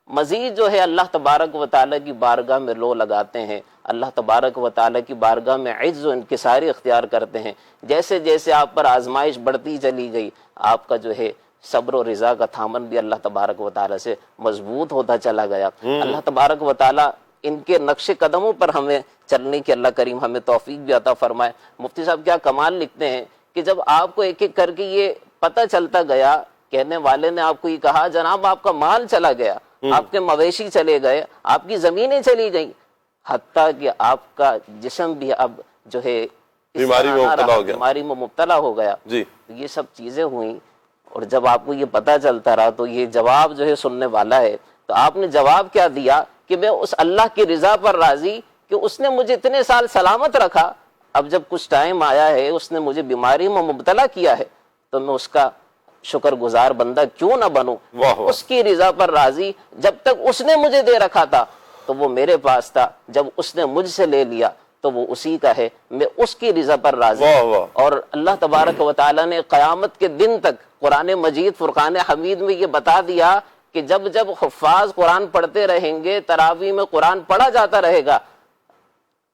مزید جو ہے اللہ تبارک و تعالیٰ کی بارگاہ میں لو لگاتے ہیں، اللہ تبارک و تعالیٰ کی بارگاہ میں عجز و انکساری اختیار کرتے ہیں۔ جیسے جیسے آپ پر آزمائش بڑھتی چلی گئی آپ کا جو ہے صبر و رضا کا تھامن بھی اللہ تبارک و تعالیٰ سے مضبوط ہوتا چلا گیا۔ اللہ تبارک و تعالیٰ ان کے نقش قدموں پر ہمیں چلنے کی اللہ کریم ہمیں توفیق بھی عطا فرمائے۔ مفتی صاحب کیا کمال لکھتے ہیں کہ جب آپ کو ایک ایک کر کے یہ پتہ چلتا گیا، کہنے والے نے آپ کو یہ کہا جناب آپ کا مال چلا گیا، آپ کے مویشی چلے گئے، آپ کی زمینیں چلی گئیں، حتیٰ کہ آپ کا جسم بھی اب جو ہے بیماری میں مبتلا ہو گیا، یہ سب چیزیں ہوئیں۔ اور جب آپ کو یہ پتہ چلتا رہا تو یہ جواب جو ہے سننے والا ہے، تو آپ نے جواب کیا دیا کہ میں اس اللہ کی رضا پر راضی کہ اس نے مجھے اتنے سال سلامت رکھا، اب جب کچھ ٹائم آیا ہے اس نے مجھے بیماری میں مبتلا کیا ہے تو میں اس کا شکر گزار بندہ کیوں نہ بنوں۔ اس کی رضا پر راضی، جب تک اس نے مجھے دے رکھا تھا تو وہ میرے پاس تھا، جب اس نے مجھ سے لے لیا تو وہ اسی کا ہے، میں اس کی رضا پر راضی۔ اور اللہ تبارک و تعالیٰ نے قیامت کے دن تک قرآن مجید فرقان حمید میں یہ بتا دیا کہ جب جب حفاظ قرآن پڑھتے رہیں گے، تراویح میں قرآن پڑھا جاتا رہے گا،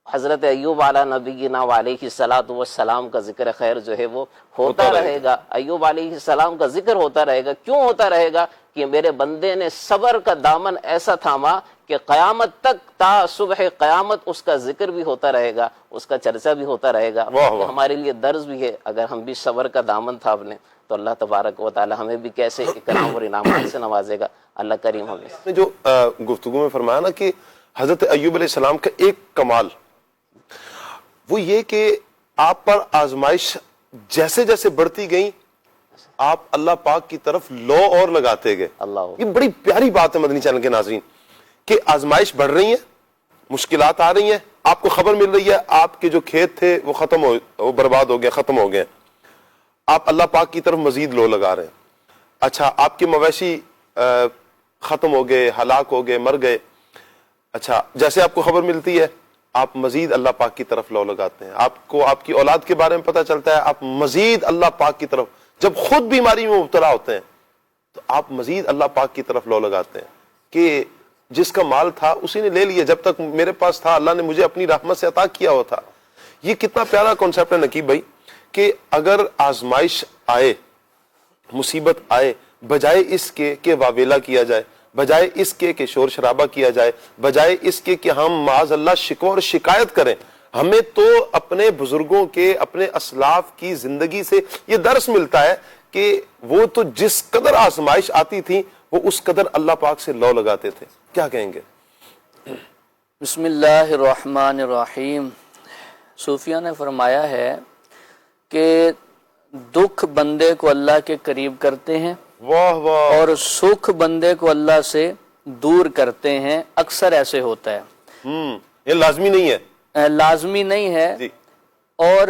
حضرت ایوب علیہ نبینا علیہ الصلاۃ والسلام کا ذکر خیر جو ہے وہ ہوتا رہے گا، ایوب علیہ السلام کا ذکر ہوتا رہے گا۔ کیوں ہوتا رہے گا؟ کہ میرے بندے نے صبر کا دامن ایسا تھاما کہ قیامت تک تا صبح قیامت اس کا ذکر بھی ہوتا رہے گا، اس کا چرچا بھی ہوتا رہے گا۔ ہمارے لیے درس بھی ہے، اگر ہم بھی صبر کا دامن تھام لیں تو اللہ تبارک و تعالی ہمیں بھی کیسے اکرام اور انعامات سے نوازے گا۔ اللہ کریم ہمیں جو گفتگو میں فرمایا نا کہ حضرت ایوب علیہ السلام کا ایک کمال وہ یہ کہ آپ پر آزمائش جیسے جیسے بڑھتی گئیں آپ اللہ پاک کی طرف لو اور لگاتے گئے. اللہ یہ بڑی پیاری بات ہے مدنی چینل کے ناظرین کہ آزمائش بڑھ رہی ہیں, مشکلات آ رہی ہیں, آپ کو خبر مل رہی ہے آپ کے جو کھیت تھے وہ برباد ہو گئے, ختم ہو گئے, آپ اللہ پاک کی طرف مزید لو لگا رہے ہیں. اچھا آپ کے مویشی ختم ہو گئے, ہلاک ہو گئے, مر گئے. اچھا جیسے آپ کو خبر ملتی ہے آپ مزید اللہ پاک کی طرف لو لگاتے ہیں. آپ کو آپ کی اولاد کے بارے میں پتہ چلتا ہے آپ مزید اللہ پاک کی طرف, جب خود بیماری میں مبتلا ہوتے ہیں تو آپ مزید اللہ پاک کی طرف لو لگاتے ہیں کہ جس کا مال تھا اسی نے لے لیا, جب تک میرے پاس تھا اللہ نے مجھے اپنی رحمت سے عطا کیا ہوا تھا. یہ کتنا پیارا کانسیپٹ ہے نقیب بھائی کہ اگر آزمائش آئے, مصیبت آئے, بجائے اس کے کہ واویلا کیا جائے, بجائے اس کے کہ شور شرابہ کیا جائے, بجائے اس کے کہ ہم معاذ اللہ شکوہ اور شکایت کریں, ہمیں تو اپنے بزرگوں کے, اپنے اسلاف کی زندگی سے یہ درس ملتا ہے کہ وہ تو جس قدر آزمائش آتی تھی وہ اس قدر اللہ پاک سے لو لگاتے تھے. کیا کہیں گے؟ بسم اللہ الرحمن الرحیم. صوفیہ نے فرمایا ہے کہ دکھ بندے کو اللہ کے قریب کرتے ہیں, واہ واہ, اور سکھ بندے کو اللہ سے دور کرتے ہیں. اکثر ایسے ہوتا ہے, یہ لازمی نہیں ہے, لازمی نہیں ہے. جی. اور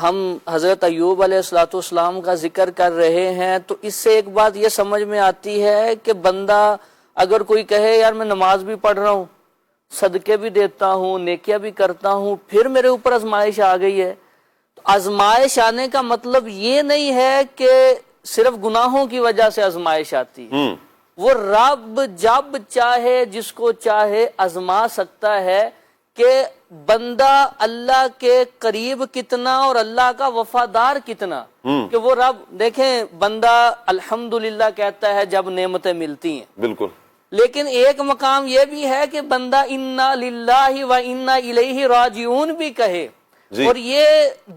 ہم حضرت ایوب علیہ السلام کا ذکر کر رہے ہیں تو اس سے ایک بات یہ سمجھ میں آتی ہے کہ بندہ اگر کوئی کہے یار میں نماز بھی پڑھ رہا ہوں, صدقے بھی دیتا ہوں, نیکیاں بھی کرتا ہوں, پھر میرے اوپر آزمائش آ گئی ہے, تو آزمائش آنے کا مطلب یہ نہیں ہے کہ صرف گناہوں کی وجہ سے آزمائش آتی ہے. وہ رب جب چاہے جس کو چاہے آزما سکتا ہے کہ بندہ اللہ کے قریب کتنا اور اللہ کا وفادار کتنا. کہ وہ رب دیکھیں, بندہ الحمدللہ کہتا ہے جب نعمتیں ملتی ہیں, بالکل, لیکن ایک مقام یہ بھی ہے کہ بندہ انا للہ و انا الیہ راجعون بھی کہے. جی. اور یہ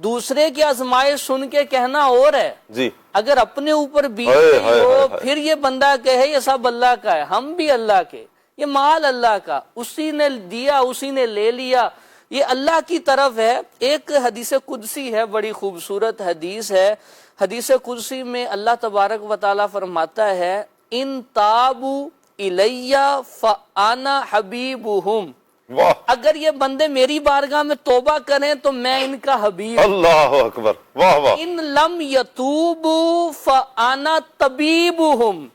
دوسرے کی آزمائش سن کے کہنا اور ہے, جی, اگر اپنے اوپر بیت گئی ہو پھر یہ بندہ کہے یہ سب اللہ کا ہے, ہم بھی اللہ کے, یہ مال اللہ کا, اسی نے دیا اسی نے لے لیا, یہ اللہ کی طرف ہے. ایک حدیث قدسی ہے, بڑی خوبصورت حدیث ہے. حدیث قدسی میں اللہ تبارک و تعالیٰ فرماتا ہے ان تابو الیہ فانا حبیبہم, واہ, اگر یہ بندے میری بارگاہ میں توبہ کریں تو میں ان کا حبیب. اللہ اکبر, واہ واہ, ان لم یتوبوا فانا طبیبہم,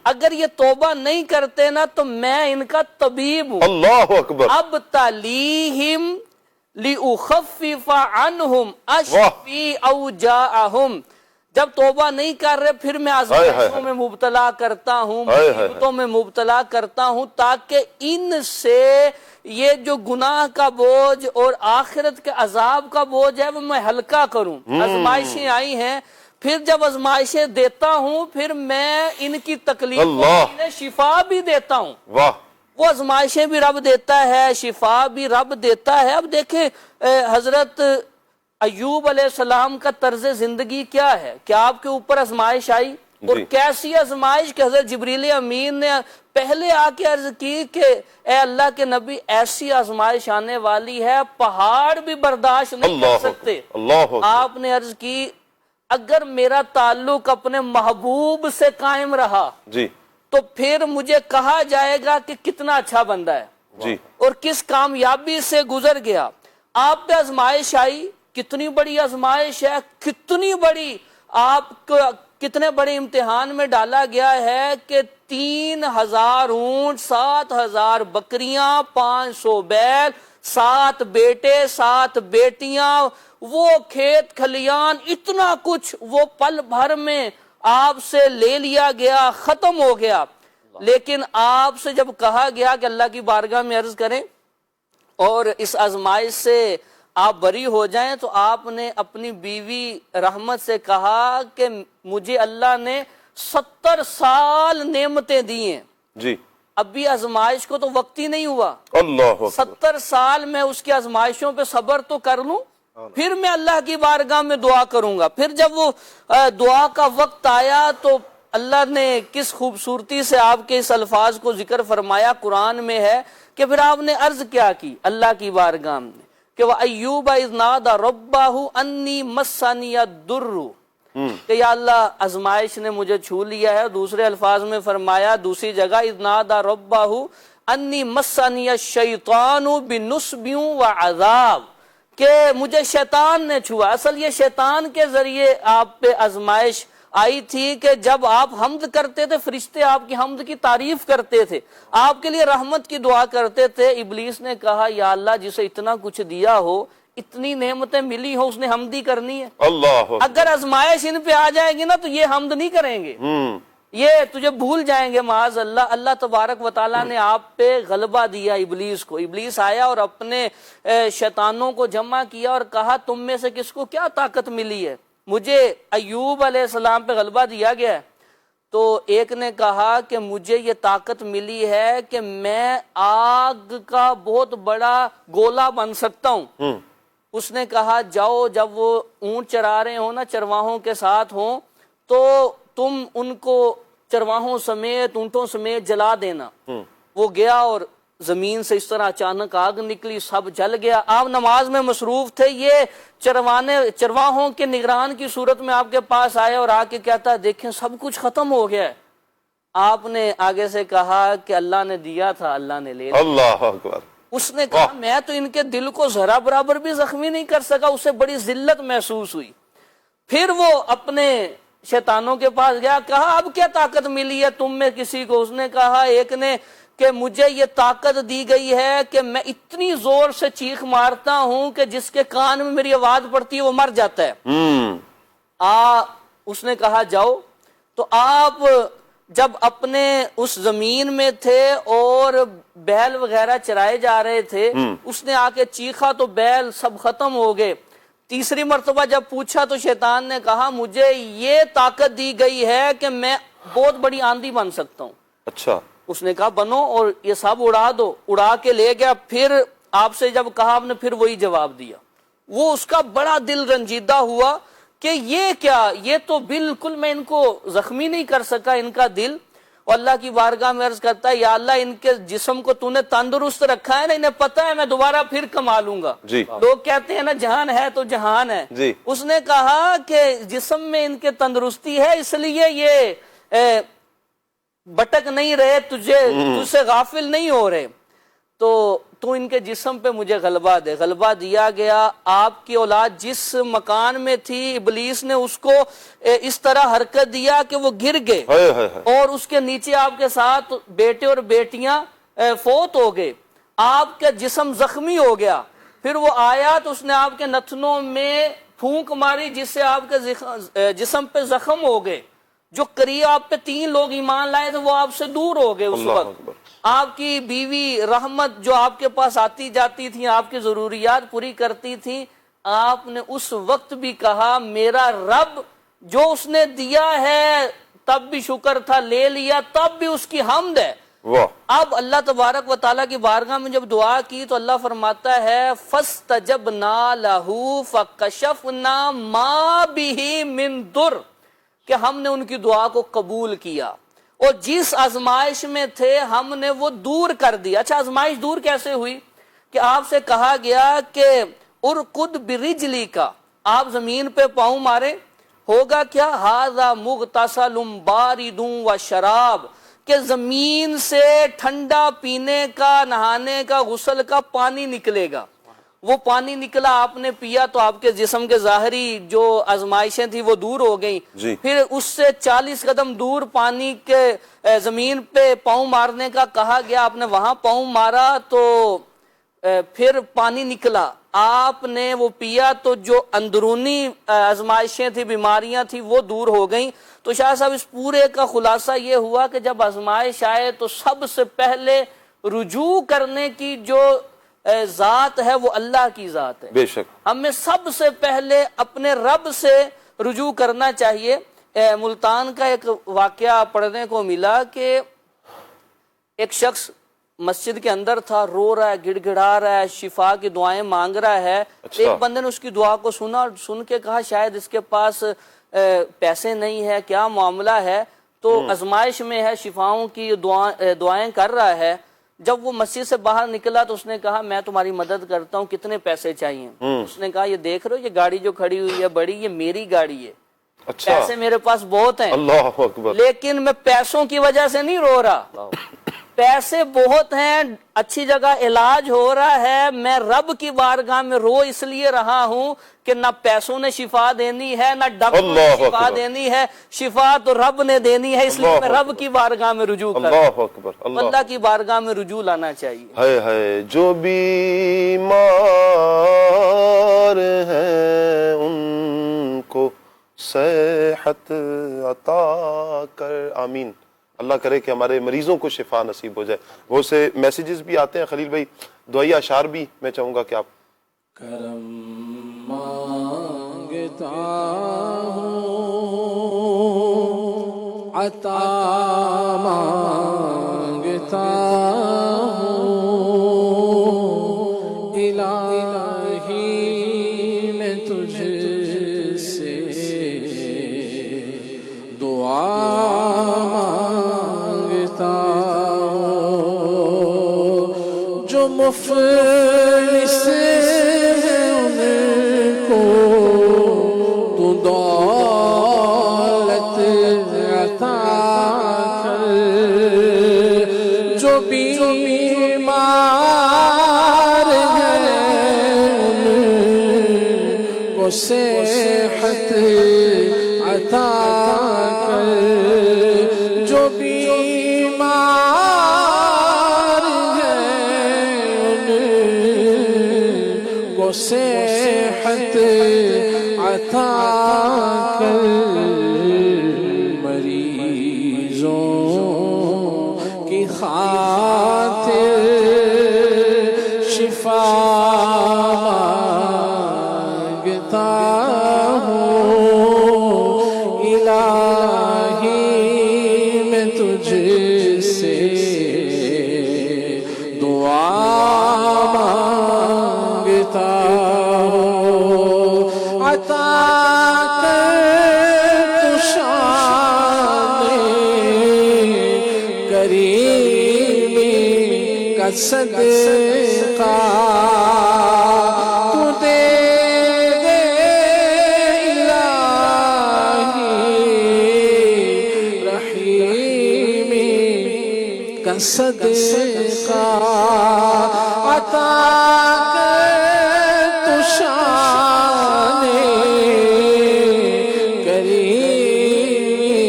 اگر یہ توبہ نہیں کرتے نا تو میں ان کا طبیب ہوں. اللہ اکبر, اب تلیہم لأخفف عنہم اشفی اوجاعہم, جب توبہ نہیں کر رہے پھر میں آزمائشوں میں مبتلا کرتا ہوں, مصیبتوں میں مبتلا کرتا ہوں تاکہ ان سے یہ جو گناہ کا بوجھ اور آخرت کے عذاب کا بوجھ ہے وہ میں ہلکا کروں. آزمائشیں آئی ہیں, پھر جب آزمائشیں دیتا ہوں پھر میں ان کی تکلیف میں شفا بھی دیتا ہوں. واہ, وہ آزمائشیں بھی رب دیتا ہے, شفا بھی رب دیتا ہے. اب دیکھیں حضرت ایوب علیہ السلام کا طرز زندگی کیا ہے, کیا آپ کے اوپر آزمائش آئی اور کیسی آزمائش کہ حضرت جبریل امین نے پہلے آ کے عرض کی کہ اے اللہ کے نبی ایسی آزمائش آنے والی ہے پہاڑ بھی برداشت نہیں کر سکتے. آپ نے عرض کی اگر میرا تعلق اپنے محبوب سے قائم رہا جی تو پھر مجھے کہا جائے گا کہ کتنا اچھا بندہ ہے جی, اور کس کامیابی سے گزر گیا. آپ پہ آزمائش آئی, کتنی بڑی آزمائش ہے, کتنی بڑی, آپ کو کتنے بڑے امتحان میں ڈالا گیا ہے کہ 3000 اونٹ, 7000 بکریاں, 500 بیل, 7 بیٹے 7 بیٹیاں, وہ کھیت کھلیان, اتنا کچھ وہ پل بھر میں آپ سے لے لیا گیا, ختم ہو گیا. لیکن آپ سے جب کہا گیا کہ اللہ کی بارگاہ میں عرض کریں اور اس آزمائش سے آپ بری ہو جائیں, تو آپ نے اپنی بیوی رحمت سے کہا کہ مجھے اللہ نے 70 سال نعمتیں دی ہیں جی, ابھی آزمائش کو تو وقت ہی نہیں ہوا, اللہ 70 سال میں اس کی آزمائشوں پہ صبر تو کر لوں, پھر میں اللہ کی بارگاہ میں دعا کروں گا. پھر جب وہ دعا کا وقت آیا تو اللہ نے کس خوبصورتی سے آپ کے اس الفاظ کو ذکر فرمایا, قرآن میں ہے کہ پھر آپ نے عرض کیا کی اللہ کی بارگاہ میں کہ وَأَيُّوبَ إِذْ نَادَى رَبَّهُ أَنِّي مَسَّنِيَ الضُّرُّ کہ یا اللہ آزمائش نے مجھے چھو لیا ہے. دوسرے الفاظ میں فرمایا دوسری جگہ اذ نادى ربہ انی مسنی الشیطان بنصب وعذاب، کہ مجھے شیطان نے چھوا. اصل یہ شیطان کے ذریعے آپ پہ آزمائش آئی تھی کہ جب آپ حمد کرتے تھے فرشتے آپ کی حمد کی تعریف کرتے تھے، آپ کے لیے رحمت کی دعا کرتے تھے. ابلیس نے کہا یا اللہ جسے اتنا کچھ دیا ہو، اتنی نعمتیں ملی ہو، اس نے حمدی کرنی ہے. اللہ اگر آزمائش ان پہ آ جائے گی نا تو یہ حمد نہیں کریں گے، یہ تجھے بھول جائیں گے معاذ اللہ. اللہ تبارک و تعالیٰ نے آپ پہ غلبہ دیا ابلیس کو. ابلیس آیا اور اپنے شیطانوں کو جمع کیا اور کہا تم میں سے کس کو کیا طاقت ملی ہے؟ مجھے ایوب علیہ السلام پہ غلبہ دیا گیا ہے. تو ایک نے کہا کہ مجھے یہ طاقت ملی ہے کہ میں آگ کا بہت بڑا گولا بن سکتا ہوں. اس نے کہا جاؤ جب وہ اونٹ چرا رہے ہوں نا، چرواہوں کے ساتھ ہوں، تو تم ان کو چرواہوں سمیت اونٹوں سمیت جلا دینا. وہ گیا اور زمین سے اس طرح اچانک آگ نکلی، سب جل گیا. آپ نماز میں مصروف تھے، یہ چرواہوں کے نگران کی صورت میں آپ کے پاس آیا اور آ کے کہتا دیکھیں سب کچھ ختم ہو گیا ہے. آپ نے آگے سے کہا کہ اللہ نے دیا تھا، اللہ نے لے لیا. اللہ اکبر. اس نے کہا میں تو ان کے دل کو ذرا برابر بھی زخمی نہیں کر سکا. اسے بڑی ذلت محسوس ہوئی. پھر وہ اپنے شیطانوں کے پاس گیا، کہا اب کیا طاقت ملی ہے تم میں کسی کو؟ اس نے کہا ایک نے کہ مجھے یہ طاقت دی گئی ہے کہ میں اتنی زور سے چیخ مارتا ہوں کہ جس کے کان میں میری آواز پڑتی ہے وہ مر جاتا ہے. اس نے کہا جاؤ. تو آپ جب اپنے اس زمین میں تھے اور بیل وغیرہ چرائے جا رہے تھے، اس نے آ کے چیخا تو بیل سب ختم ہو گئے. تیسری مرتبہ جب پوچھا تو شیطان نے کہا مجھے یہ طاقت دی گئی ہے کہ میں بہت بڑی آندھی بن سکتا ہوں. اچھا. اس نے کہا بنو اور یہ سب اڑا دو. اڑا کے لے گیا. پھر آپ سے جب کہا آپ نے پھر وہی جواب دیا. وہ اس کا بڑا دل رنجیدہ ہوا کہ یہ کیا، یہ تو بالکل میں ان کو زخمی نہیں کر سکا ان کا دل. اور اللہ کی بارگاہ میں عرض کرتا ہے یا اللہ ان کے جسم کو تو نے تندرست رکھا ہے نا، انہیں پتا ہے میں دوبارہ پھر کما لوں گا. جی. لوگ کہتے ہیں نا جہان ہے تو جہان ہے. جی. اس نے کہا کہ جسم میں ان کے تندرستی ہے اس لیے یہ بٹک نہیں رہے، تجھ سے غافل نہیں ہو رہے. تو ان کے جسم پہ مجھے غلبہ دے. غلبہ دیا گیا. آپ کی اولاد جس مکان میں تھی ابلیس نے اس کو اس طرح حرکت دیا کہ وہ گر گئے اور اس کے نیچے آپ کے ساتھ بیٹے اور بیٹیاں فوت ہو گئے. آپ کا جسم زخمی ہو گیا. پھر وہ آیا تو اس نے آپ کے نتنوں میں پھونک ماری جس سے آپ کے جسم پہ زخم ہو گئے. جو قریب آپ پہ 3 لوگ ایمان لائے تھے وہ آپ سے دور ہو گئے. اس وقت آپ کی بیوی رحمت جو آپ کے پاس آتی جاتی تھی، آپ کی ضروریات پوری کرتی تھی، آپ نے اس وقت بھی کہا میرا رب جو اس نے دیا ہے تب بھی شکر تھا، لے لیا تب بھی اس کی حمد ہے. اب اللہ تبارک و تعالیٰ کی بارگاہ میں جب دعا کی تو اللہ فرماتا ہے فَاسْتَجَبْنَا لَهُ فَكَشَفْنَا مَا بِهِ مِن دُرٍ، کہ ہم نے ان کی دعا کو قبول کیا اور جس آزمائش میں تھے ہم نے وہ دور کر دیا. اچھا آزمائش دور کیسے ہوئی؟ کہ آپ سے کہا گیا کہ ارکد برجلی کا، آپ زمین پہ پاؤں مارے. ہوگا کیا؟ ھذا مغتسل بارد وشراب، کہ زمین سے ٹھنڈا پینے کا، نہانے کا، غسل کا پانی نکلے گا. وہ پانی نکلا، آپ نے پیا تو آپ کے جسم کے ظاہری جو آزمائشیں تھی وہ دور ہو گئیں. پھر اس سے 40 قدم دور پانی کے زمین پہ پاؤں مارنے کا کہا گیا. آپ نے وہاں پاؤں مارا تو پھر پانی نکلا، آپ نے وہ پیا تو جو اندرونی آزمائشیں تھی، بیماریاں تھی وہ دور ہو گئیں. تو شاہ صاحب اس پورے کا خلاصہ یہ ہوا کہ جب آزمائش آئے تو سب سے پہلے رجوع کرنے کی جو ذات ہے وہ اللہ کی ذات ہے. بے شک ہمیں سب سے پہلے اپنے رب سے رجوع کرنا چاہیے. ملتان کا ایک واقعہ پڑھنے کو ملا کہ ایک شخص مسجد کے اندر تھا، رو رہا ہے، گڑ گڑا رہا ہے، شفا کی دعائیں مانگ رہا ہے. ایک بندے نے اس کی دعا کو سنا اور سن کے کہا شاید اس کے پاس پیسے نہیں ہے، کیا معاملہ ہے؟ تو آزمائش میں ہے، شفاؤں کی دعائیں کر رہا ہے. جب وہ مسجد سے باہر نکلا تو اس نے کہا میں تمہاری مدد کرتا ہوں، کتنے پیسے چاہیے؟ اس نے کہا یہ دیکھ رہے ہو یہ گاڑی جو کھڑی ہوئی ہے بڑی، یہ میری گاڑی ہے. اچھا، پیسے میرے پاس بہت ہیں، اللہ اکبر، لیکن میں پیسوں کی وجہ سے نہیں رو رہا، پیسے بہت ہیں، اچھی جگہ علاج ہو رہا ہے، میں رب کی بارگاہ میں رو اس لیے رہا ہوں کہ نہ پیسوں نے شفا دینی ہے، نہ ڈاکٹر نے اللہ شفا اکبر، دینی ہے، شفا تو رب نے دینی ہے، اس لیے میں اللہ رب کی بارگاہ میں رجوع کر رہا اللہ ہوں۔ اکبر، اللہ اللہ کی بارگاہ میں رجوع لانا چاہیے۔ ہے جو بیمار ہیں ان کو صحت عطا کر، آمین۔ اللہ کرے کہ ہمارے مریضوں کو شفا نصیب ہو جائے۔ بہت سے میسیجز بھی آتے ہیں خلیل بھائی، دعائیہ اشعار بھی میں چاہوں گا کہ آپ کرم مانگتا ہوں، عطا مانگتا ہوں، الہی میں تجھ سے دعا مانگتا ہوں، جو مفلس ہیں ان کو تو دولت عطا کر، جو بیمار ہیں ان کو صحت عطا کر، جو بیمار ہیں ان کو صحت عطا کر، مریضوں کی خاطر شفا مانگتا ہوں، الہی میں تجھ سے دعا مانگتا ہوں، عطا کر تو شان کریمی کا صدقہ، تو دے دے الہی رحیمی کا صدقہ، عطا کر تو شان کریمی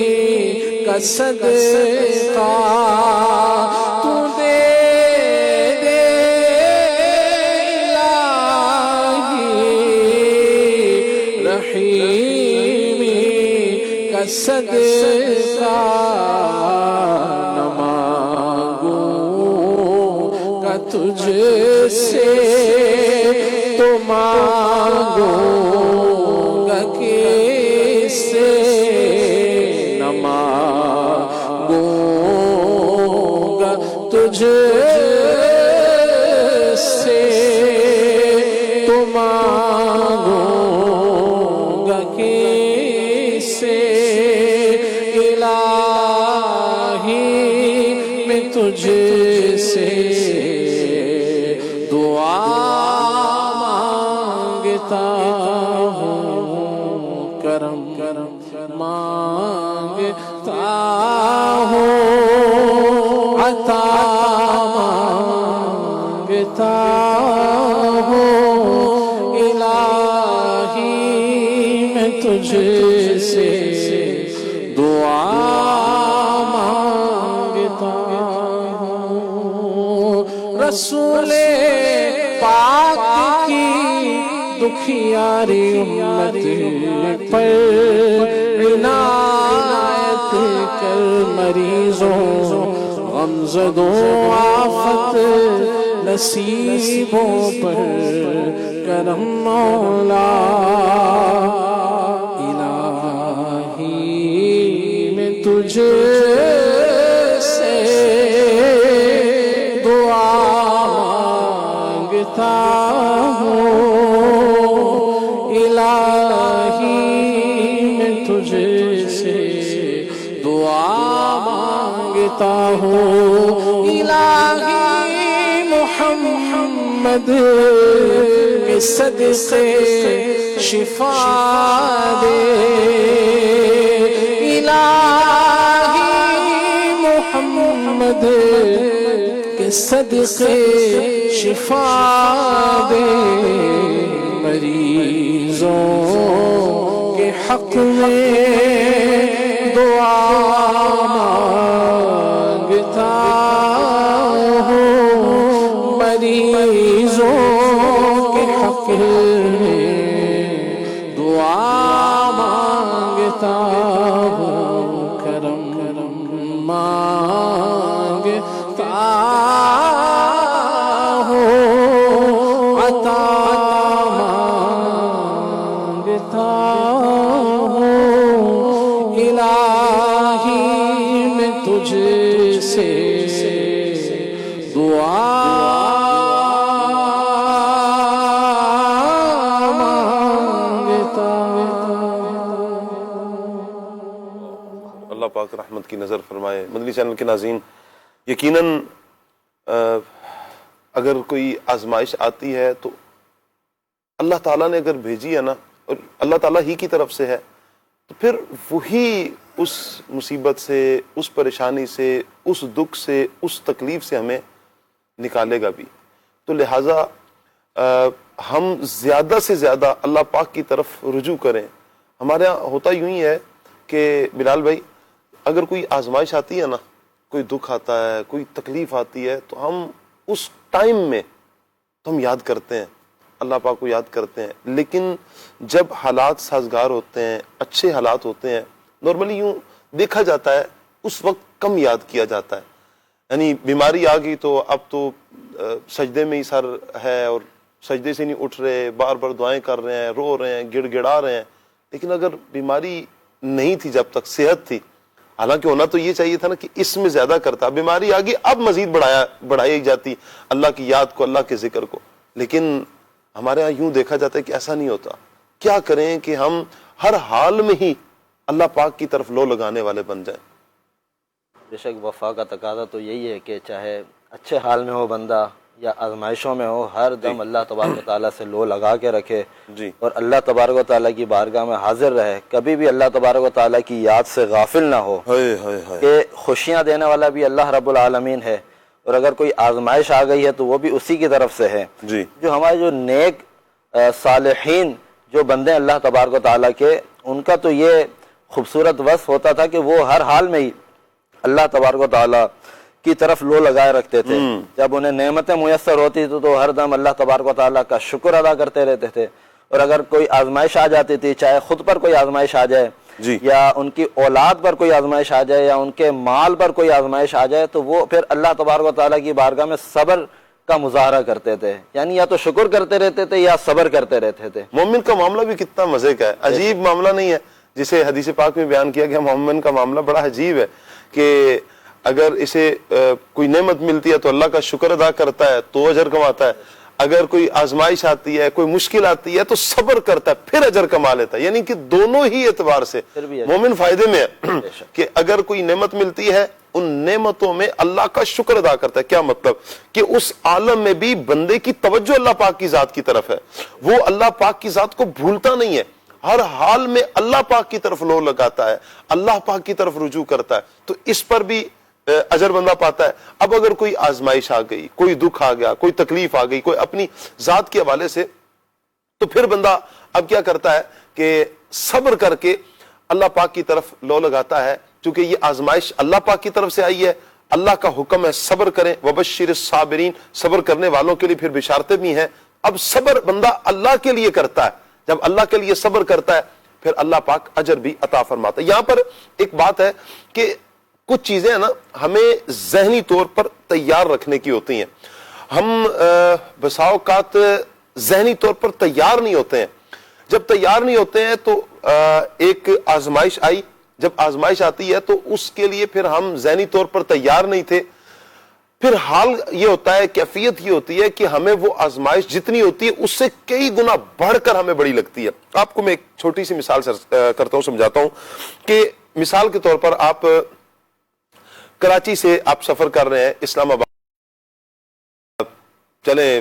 کا صدقہ، تو دے دے الہی رحیمی کا صدقہ، نہ مانگوں گا تجھ سے تو مانگوں گا کس سے، نہ مانگوں گا تجھ سے تو مانگوں گا کس سے، الہی میں تجھ سے دعا مانگتا ہوں، کرم مانگتا ہوں، عطا مانگتا ہوں، الہی میں تجھ سے دعا مانگتا ہوں، رسول پاک کی دکھیاری امت پر عنایت کر، مریضوں غمزدوں آفت نصیبوں پر کرم مولا، الہی میں تجھ سے دعا مانگتا ہوں، الہی میں تجھ سے دعا مانگتا ہوں، الہی محمد محمد کے صدقے شفا دے الہی محمد کے صدقے شفا دے مریضوں کے حق میں دعا مانگتا ہوں مریضوں کے حق میں دعا مانگتا ہوں کرم مانگتا ہوں عطا مانگتا ہوں الہی میں تجھ سے دعا مانگتا اللہ پاک رحمت کی نظر فرمائے۔ مدنی چینل کے ناظرین، یقیناً اگر کوئی آزمائش آتی ہے تو اللہ تعالیٰ نے اگر بھیجی ہے نا، اور اللہ تعالیٰ ہی کی طرف سے ہے، تو پھر وہی اس مصیبت سے، اس پریشانی سے، اس دکھ سے، اس تکلیف سے ہمیں نکالے گا بھی۔ تو لہٰذا ہم زیادہ سے زیادہ اللہ پاک کی طرف رجوع کریں۔ ہمارے یہاں ہوتا یوں ہی ہے کہ بلال بھائی، اگر کوئی آزمائش آتی ہے نا، کوئی دکھ آتا ہے، کوئی تکلیف آتی ہے، تو ہم اس ٹائم میں تو ہم یاد کرتے ہیں، اللہ پاک کو یاد کرتے ہیں، لیکن جب حالات سازگار ہوتے ہیں، اچھے حالات ہوتے ہیں، نارملی یوں دیکھا جاتا ہے اس وقت کم یاد کیا جاتا ہے۔ یعنی بیماری آ گئی تو اب تو سجدے میں ہی سر ہے اور سجدے سے نہیں اٹھ رہے، بار بار دعائیں کر رہے ہیں، رو رہے ہیں، گڑ گڑا رہے ہیں۔ لیکن اگر بیماری نہیں تھی، جب تک صحت تھی، حالانکہ ہونا تو یہ چاہیے تھا نا کہ اس میں زیادہ کرتا، بیماری آ گئی اب مزید بڑھائی جاتی اللہ کی یاد کو، اللہ کے ذکر کو، لیکن ہمارے ہاں یوں دیکھا جاتا ہے کہ ایسا نہیں ہوتا۔ کیا کریں کہ ہم ہر حال میں ہی اللہ پاک کی طرف لو لگانے والے بن جائیں۔ بے شک وفا کا تقاضا تو یہی ہے کہ چاہے اچھے حال میں ہو بندہ یا آزمائشوں میں ہو، ہر دم اللہ تبارک و تعالیٰ سے لو لگا کے رکھے جی، اور اللہ تبارک و تعالیٰ کی بارگاہ میں حاضر رہے، کبھی بھی اللہ تبارک و تعالیٰ کی یاد سے غافل نہ ہو کہ خوشیاں دینے والا بھی اللہ رب العالمین ہے، اور اگر کوئی آزمائش آ گئی ہے تو وہ بھی اسی کی طرف سے ہے۔ جی، جو ہمارے جو نیک صالحین جو بندے اللہ تبارک و تعالیٰ کے، ان کا تو یہ خوبصورت وصف ہوتا تھا کہ وہ ہر حال میں ہی اللہ تبارک و تعالیٰ کی طرف لو لگائے رکھتے تھے۔ جب انہیں نعمتیں میسر ہوتی تھی تو ہر دم اللہ تبارک و تعالیٰ کا شکر ادا کرتے رہتے تھے، اور اگر کوئی آزمائش آ جاتی تھی، چاہے خود پر کوئی آزمائش آ جائے جی، یا ان کی اولاد پر کوئی آزمائش آ جائے یا ان کے مال پر کوئی آزمائش آ جائے، تو وہ پھر اللہ تبارک و تعالیٰ کی بارگاہ میں صبر کا مظاہرہ کرتے تھے، یعنی یا تو شکر کرتے رہتے تھے یا صبر کرتے رہتے تھے۔ مومن کا معاملہ بھی کتنا مزے کا ہے، عجیب معاملہ نہیں ہے، جسے حدیث پاک میں بیان کیا گیا۔ مومن کا معاملہ بڑا عجیب ہے کہ اگر اسے کوئی نعمت ملتی ہے تو اللہ کا شکر ادا کرتا ہے تو اجر کماتا ہے، اگر کوئی آزمائش آتی ہے، کوئی مشکل آتی ہے تو صبر کرتا ہے، پھر اجر کما لیتا ہے۔ یعنی کہ دونوں ہی اعتبار سے مومن فائدے میں ہے کہ اگر کوئی نعمت ملتی ہے ان نعمتوں میں اللہ کا شکر ادا کرتا ہے۔ کیا مطلب کہ اس عالم میں بھی بندے کی توجہ اللہ پاک کی ذات کی طرف ہے، وہ اللہ پاک کی ذات کو بھولتا نہیں ہے، ہر حال میں اللہ پاک کی طرف لو لگاتا ہے، اللہ پاک کی طرف رجوع کرتا ہے، تو اس پر بھی اجر بندہ پاتا ہے۔ اب اگر کوئی آزمائش آ گئی، کوئی دکھ آ گیا، کوئی تکلیف آ گئی، کوئی اپنی ذات کے حوالے سے، تو پھر بندہ اب کیا کرتا ہے کہ صبر کر کے اللہ پاک کی طرف لو لگاتا ہے، چونکہ یہ آزمائش اللہ پاک کی طرف سے آئی ہے، اللہ کا حکم ہے صبر کریں، وبشر الصابرین، صبر کرنے والوں کے لیے پھر بشارتیں بھی ہیں۔ اب صبر بندہ اللہ کے لیے کرتا ہے، جب اللہ کے لیے صبر کرتا ہے پھر اللہ پاک اجر بھی عطا فرماتا ہے۔ یہاں پر ایک بات ہے کہ کچھ چیزیں ہیں نا ہمیں ذہنی طور پر تیار رکھنے کی ہوتی ہیں۔ ہم بسا اوقات ذہنی طور پر تیار نہیں ہوتے ہیں، جب تیار نہیں ہوتے ہیں تو ایک آزمائش آئی، جب آزمائش آتی ہے تو اس کے لیے پھر ہم ذہنی طور پر تیار نہیں تھے، پھر حال یہ ہوتا ہے، کیفیت یہ ہوتی ہے کہ ہمیں وہ آزمائش جتنی ہوتی ہے اس سے کئی گنا بڑھ کر ہمیں بڑی لگتی ہے۔ آپ کو میں ایک چھوٹی سی مثال کرتا ہوں، سمجھاتا ہوں کہ مثال کے طور پر آپ کراچی سے آپ سفر کر رہے ہیں اسلام آباد، چلیں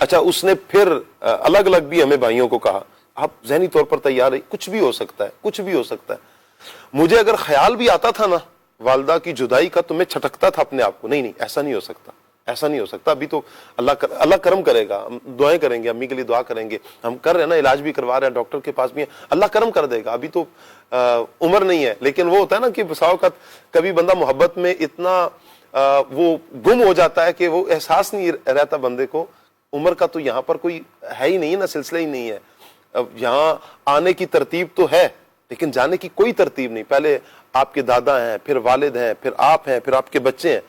اچھا اس نے پھر الگ الگ بھی ہمیں بھائیوں کو کہا آپ ذہنی طور پر تیار ہے، کچھ بھی ہو سکتا ہے، کچھ بھی ہو سکتا ہے. مجھے اگر خیال بھی آتا تھا نا والدہ کی جدائی کا تو میں چھٹکتا تھا اپنے آپ کو، نہیں ایسا نہیں ہو سکتا، ایسا نہیں ہو سکتا. ابھی تو اللہ کرم کرے گا، ہم دعائیں کریں گے، امی کے لیے دعا کریں گے، ہم کر رہے ہیں نا، علاج بھی کروا رہے ہیں، ڈاکٹر کے پاس بھی ہیں، اللہ کرم کر دے گا. ابھی تو عمر نہیں ہے. لیکن وہ ہوتا ہے نا کہ بسا اوقات کبھی بندہ محبت میں اتنا وہ گم ہو جاتا ہے کہ وہ احساس نہیں رہتا بندے کو. عمر کا تو یہاں پر کوئی ہے ہی نہیں نا، سلسلہ ہی نہیں ہے. یہاں آنے کی ترتیب تو ہے لیکن جانے کی کوئی ترتیب نہیں. پہلے آپ کے دادا ہیں، پھر والد ہیں، پھر آپ ہیں، پھر آپ کے بچے ہیں.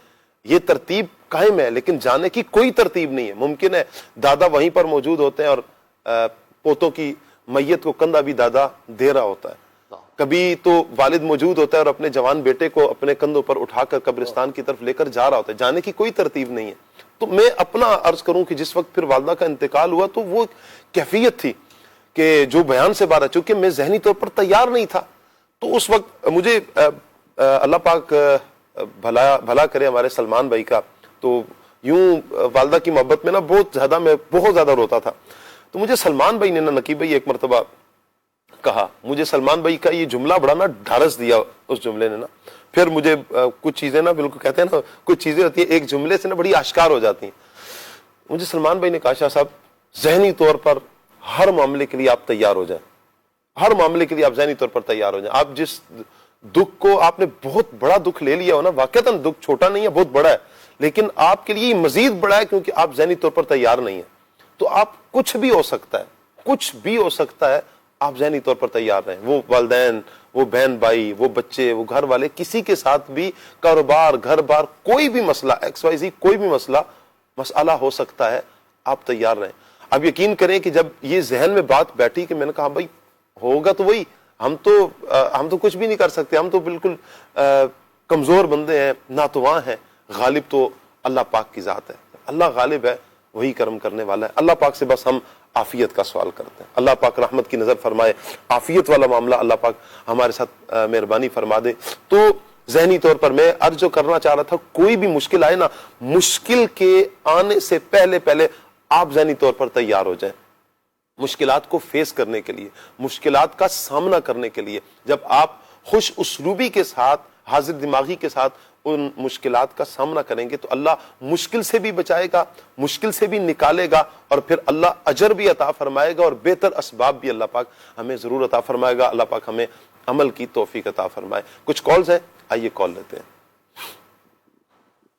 یہ ترتیب قائم ہے لیکن جانے کی کوئی ترتیب نہیں ہے. ممکن ہے دادا وہیں پر موجود ہوتے ہیں اور پوتوں کی میت کو کندھا بھی دادا دے رہا ہوتا ہے. کبھی تو والد موجود ہوتا ہے اور اپنے جوان بیٹے کو اپنے کندھوں پر اٹھا کر قبرستان کی طرف لے کر جا رہا ہوتا ہے. جانے کی کوئی ترتیب نہیں ہے. تو میں اپنا عرض کروں کہ جس وقت پھر والدہ کا انتقال ہوا تو وہ کیفیت تھی کہ جو بیان سے باہر ہے، چونکہ میں ذہنی طور پر تیار نہیں تھا. تو اس وقت مجھے اللہ پاک بھلا کرے ہمارے سلمان بھائی کا، تو یوں والدہ کی محبت میں نا بہت زیادہ روتا تھا. تو مجھے سلمان بھائی نے نا، نقیب بھائی ایک مرتبہ کہا، مجھے سلمان بھائی کا یہ جملہ بڑا نا ڈھارس دیا اس جملے نے نا. پھر مجھے کچھ چیزیں نا بالکل کہتے ہیں نا، کچھ چیزیں ہوتی ہیں ایک جملے سے نا بڑی آشکار ہو جاتی ہیں. مجھے سلمان بھائی نے کہا شاہ صاحب ذہنی طور پر ہر معاملے کے لیے آپ تیار ہو جائیں، ہر معاملے کے لیے آپ ذہنی طور پر تیار ہو جائیں. آپ جس دکھ کو آپ نے بہت بڑا دکھ لے لیا ہو نا، واقعتاً دکھ چھوٹا نہیں ہے، بہت بڑا ہے، لیکن آپ کے لیے مزید بڑا ہے کیونکہ آپ ذہنی طور پر تیار نہیں ہیں. تو آپ کچھ بھی ہو سکتا ہے، کچھ بھی ہو سکتا ہے، آپ ذہنی طور پر تیار رہیں. وہ والدین، وہ بہن بھائی، وہ بچے، وہ گھر والے، کسی کے ساتھ بھی کاروبار، گھر بار، کوئی بھی مسئلہ XYZ کوئی بھی مسئلہ ہو سکتا ہے، آپ تیار رہیں. اب یقین کریں کہ جب یہ ذہن میں بات بیٹھی کہ میں نے کہا بھائی ہوگا تو وہی، ہم تو کچھ بھی نہیں کر سکتے، ہم تو بالکل کمزور بندے ہیں، ناتواں ہیں. غالب تو اللہ پاک کی ذات ہے، اللہ غالب ہے، وہی کرم کرنے والا ہے. اللہ پاک سے بس ہم عافیت کا سوال کرتے ہیں. اللہ پاک رحمت کی نظر فرمائے، عافیت والا معاملہ اللہ پاک ہمارے ساتھ مہربانی فرما دے. تو ذہنی طور پر میں عرض جو کرنا چاہ رہا تھا، کوئی بھی مشکل آئے نا، مشکل کے آنے سے پہلے آپ ذہنی طور پر تیار ہو جائیں مشکلات کو فیس کرنے کے لیے، مشکلات کا سامنا کرنے کے لیے. جب آپ خوش اسلوبی کے ساتھ، حاضر دماغی کے ساتھ ان مشکلات کا سامنا کریں گے تو اللہ مشکل سے بھی بچائے گا، مشکل سے بھی نکالے گا، اور پھر اللہ اجر بھی عطا فرمائے گا اور بہتر اسباب بھی اللہ پاک ہمیں ضرور عطا فرمائے گا. اللہ پاک ہمیں عمل کی توفیق عطا فرمائے. کچھ کالز ہیں، آئیے کال لیتے ہیں.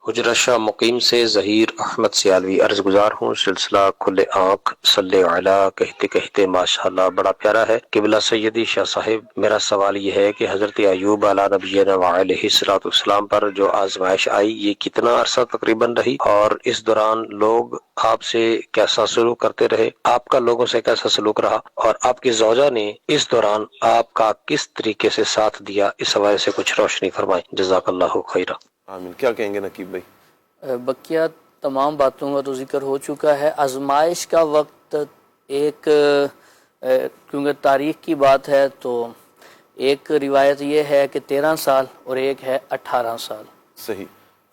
حجرہ شاہ مقیم سے ظہیر احمد سیالوی عرض گزار ہوں. سلسلہ کھلے آنکھ صلی علی کہتے کہتے ماشاءاللہ بڑا پیارا ہے. قبلہ سیدی شاہ صاحب، میرا سوال یہ ہے کہ حضرت ایوب علیہ نبینا وعلیہ السلام پر جو آزمائش آئی، یہ کتنا عرصہ تقریباً رہی، اور اس دوران لوگ آپ سے کیسا سلوک کرتے رہے، آپ کا لوگوں سے کیسا سلوک رہا، اور آپ کی زوجہ نے اس دوران آپ کا کس طریقے سے ساتھ دیا، اس حوالے سے کچھ روشنی فرمائیں. جزاک اللہ خیرہ. آمین. کیا کہیں گے نقیب بھائی؟ بقیہ تمام باتوں کا تو ذکر ہو چکا ہے. آزمائش کا وقت ایک کیونکہ تاریخ کی بات ہے تو ایک روایت یہ ہے کہ 13 سال اور ایک ہے 18 سال. صحیح.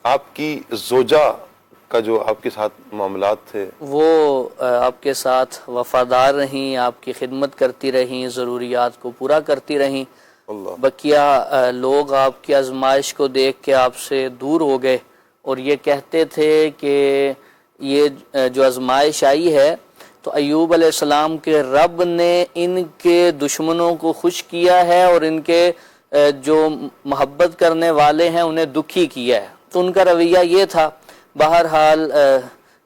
آپ کی زوجہ کا جو آپ کے ساتھ معاملات تھے وہ آپ کے ساتھ وفادار رہیں، آپ کی خدمت کرتی رہیں، ضروریات کو پورا کرتی رہیں. بقیہ لوگ آپ کی آزمائش کو دیکھ کے آپ سے دور ہو گئے اور یہ کہتے تھے کہ یہ جو آزمائش آئی ہے تو ایوب علیہ السلام کے رب نے ان کے دشمنوں کو خوش کیا ہے اور ان کے جو محبت کرنے والے ہیں انہیں دکھی کیا ہے. تو ان کا رویہ یہ تھا. بہرحال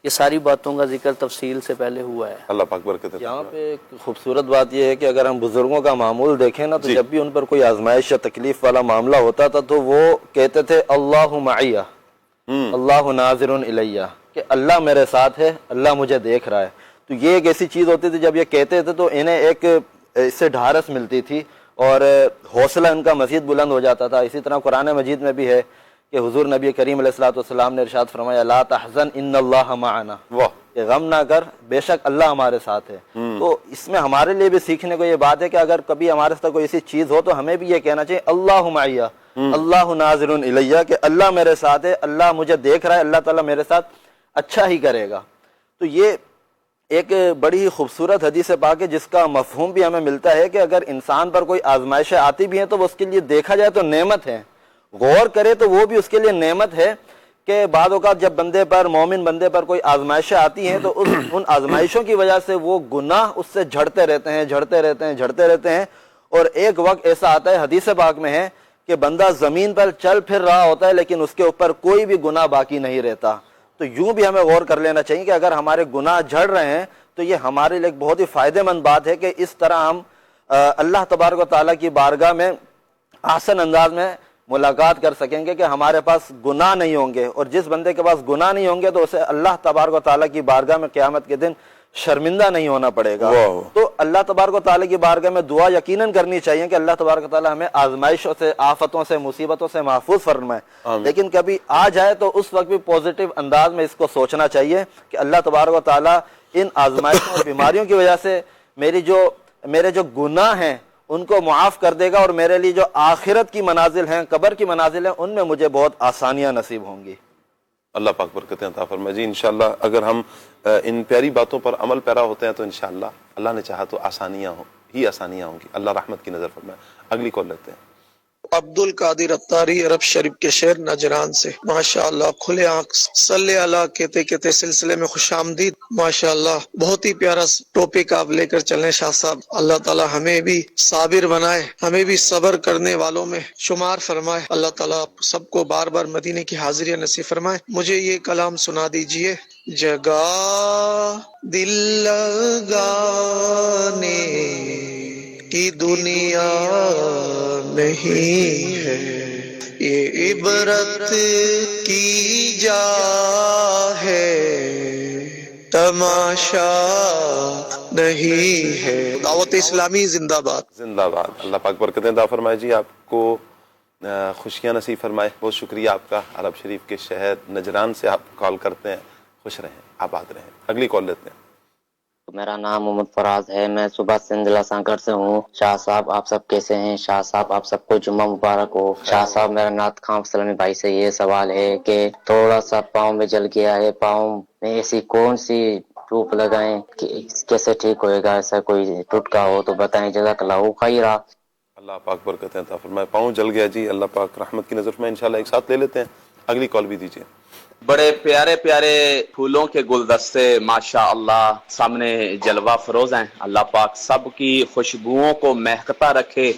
یہ ساری باتوں کا ذکر تفصیل سے پہلے ہوا ہے. اللہ پاک برکت. یہاں پہ ایک خوبصورت بات یہ ہے کہ اگر ہم بزرگوں کا معمول دیکھیں نا، تو جب بھی ان پر کوئی آزمائش یا تکلیف والا معاملہ ہوتا تھا تو وہ کہتے تھے اللہ معیہ، اللہ ناظر الیہ، کہ اللہ میرے ساتھ ہے، اللہ مجھے دیکھ رہا ہے. تو یہ ایک ایسی چیز ہوتی تھی جب یہ کہتے تھے تو انہیں ایک اس سے ڈھارس ملتی تھی اور حوصلہ ان کا مزید بلند ہو جاتا تھا. اسی طرح قرآن مجید میں بھی ہے کہ حضور نبی کریم علیہ الصلوۃ والسلام نے ارشاد فرمایا لا تحزن ان اللہ معنا، کہ غم نہ کر، بے شک اللہ ہمارے ساتھ ہے. تو اس میں ہمارے لیے بھی سیکھنے کو یہ بات ہے کہ اگر کبھی ہمارے ساتھ کوئی ایسی چیز ہو تو ہمیں بھی یہ کہنا چاہیے اللہ معیہ، اللہ ناظر الیہ، کہ اللہ میرے ساتھ ہے، اللہ مجھے دیکھ رہا ہے، اللہ تعالیٰ میرے ساتھ اچھا ہی کرے گا. تو یہ ایک بڑی ہی خوبصورت حدیث پاک ہے جس کا مفہوم بھی ہمیں ملتا ہے کہ اگر انسان پر کوئی آزمائشیں آتی بھی ہیں تو وہ اس کے لیے دیکھا جائے تو نعمت ہے، غور کرے تو وہ بھی اس کے لیے نعمت ہے کہ بعض اوقات جب بندے پر، مومن بندے پر کوئی آزمائشیں آتی ہیں تو ان آزمائشوں کی وجہ سے وہ گناہ اس سے جھڑتے رہتے ہیں اور ایک وقت ایسا آتا ہے، حدیث پاک میں ہے کہ بندہ زمین پر چل پھر رہا ہوتا ہے لیکن اس کے اوپر کوئی بھی گناہ باقی نہیں رہتا۔ تو یوں بھی ہمیں غور کر لینا چاہیے کہ اگر ہمارے گناہ جھڑ رہے ہیں تو یہ ہمارے لیے ایک بہت ہی فائدہ مند بات ہے کہ اس طرح ہم اللہ تبارک و تعالیٰ کی بارگاہ میں آسان انداز میں ملاقات کر سکیں گے کہ ہمارے پاس گناہ نہیں ہوں گے، اور جس بندے کے پاس گناہ نہیں ہوں گے تو اسے اللہ تبارک و تعالیٰ کی بارگاہ میں قیامت کے دن شرمندہ نہیں ہونا پڑے گا۔ تو اللہ تبارک و تعالیٰ کی بارگاہ میں دعا یقیناً کرنی چاہیے کہ اللہ تبارک و تعالیٰ ہمیں آزمائشوں سے، آفتوں سے، مصیبتوں سے محفوظ فرمائے، لیکن کبھی آ جائے تو اس وقت بھی پازیٹیو انداز میں اس کو سوچنا چاہیے کہ اللہ تبارک و تعالیٰ ان آزمائشوں اور بیماریوں کی وجہ سے میرے جو گناہ ہیں ان کو معاف کر دے گا، اور میرے لیے جو آخرت کی منازل ہیں، قبر کی منازل ہیں، ان میں مجھے بہت آسانیاں نصیب ہوں گی۔ اللہ پاک برکتیں عطا فرمائے جی۔ انشاءاللہ اگر ہم ان پیاری باتوں پر عمل پیرا ہوتے ہیں تو انشاءاللہ اللہ نے چاہا تو آسانیاں ہوں گی۔ اللہ رحمت کی نظر فرمائے۔ اگلی کال لیتے ہیں۔ عبد القادر اتاری عرب شریف کے شہر نجران سے، ماشاءاللہ کھلے آنکھ صلی اللہ کہتے سلسلے میں خوش آمدید۔ ماشاءاللہ بہت ہی پیارا ٹاپک آپ لے کر چلیں شاہ صاحب۔ اللہ تعالی ہمیں بھی صابر بنائے، ہمیں بھی صبر کرنے والوں میں شمار فرمائے۔ اللہ تعالیٰ سب کو بار بار مدینے کی حاضری نصیب فرمائے۔ مجھے یہ کلام سنا دیجئے۔ جگہ دل لگانے کی دنیا نہیں ہے، یہ عبرت کی جا ہے، تماشا نہیں ہے۔ دعوت اسلامی زندہ باد، زندہ باد۔ اللہ پاک برکتیں عطا فرمائے جی، آپ کو خوشیاں نصیب فرمائے۔ بہت شکریہ آپ کا۔ عرب شریف کے شہر نجران سے آپ کال کرتے ہیں، خوش رہیں، آباد رہیں۔ اگلی کال لیتے ہیں۔ میرا نام محمد فراز ہے، میں صبح سندلا سانکر سے ہوں۔ شاہ صاحب آپ سب کیسے ہیں؟ شاہ صاحب آپ سب کو جمعہ مبارک ہو۔ شاہ صاحب میرا نعت خان سلمی بھائی سے یہ سوال ہے کہ تھوڑا سا پاؤں میں جل گیا ہے، پاؤں میں ایسی کون سی ٹوپ لگائیں کہ کیسے ٹھیک ہوئے گا؟ ایسا کوئی ٹوٹکا ہو تو بتائیں، جزاک اللہ خیرہ۔ اللہ پاک برکتیں عطا فرمائے۔ پاؤں جل گیا جی، اللہ پاک رحمت کی نظر فرمائے۔ انشاءاللہ ایک ساتھ لے لیتے ہیں، اگلی کال بھی دیجیے۔ بڑے پیارے پیارے پھولوں کے گلدستے ماشاء اللہ سامنے جلوہ فروز ہیں۔ اللہ پاک سب کی خوشبوؤں کو مہکتا رکھے۔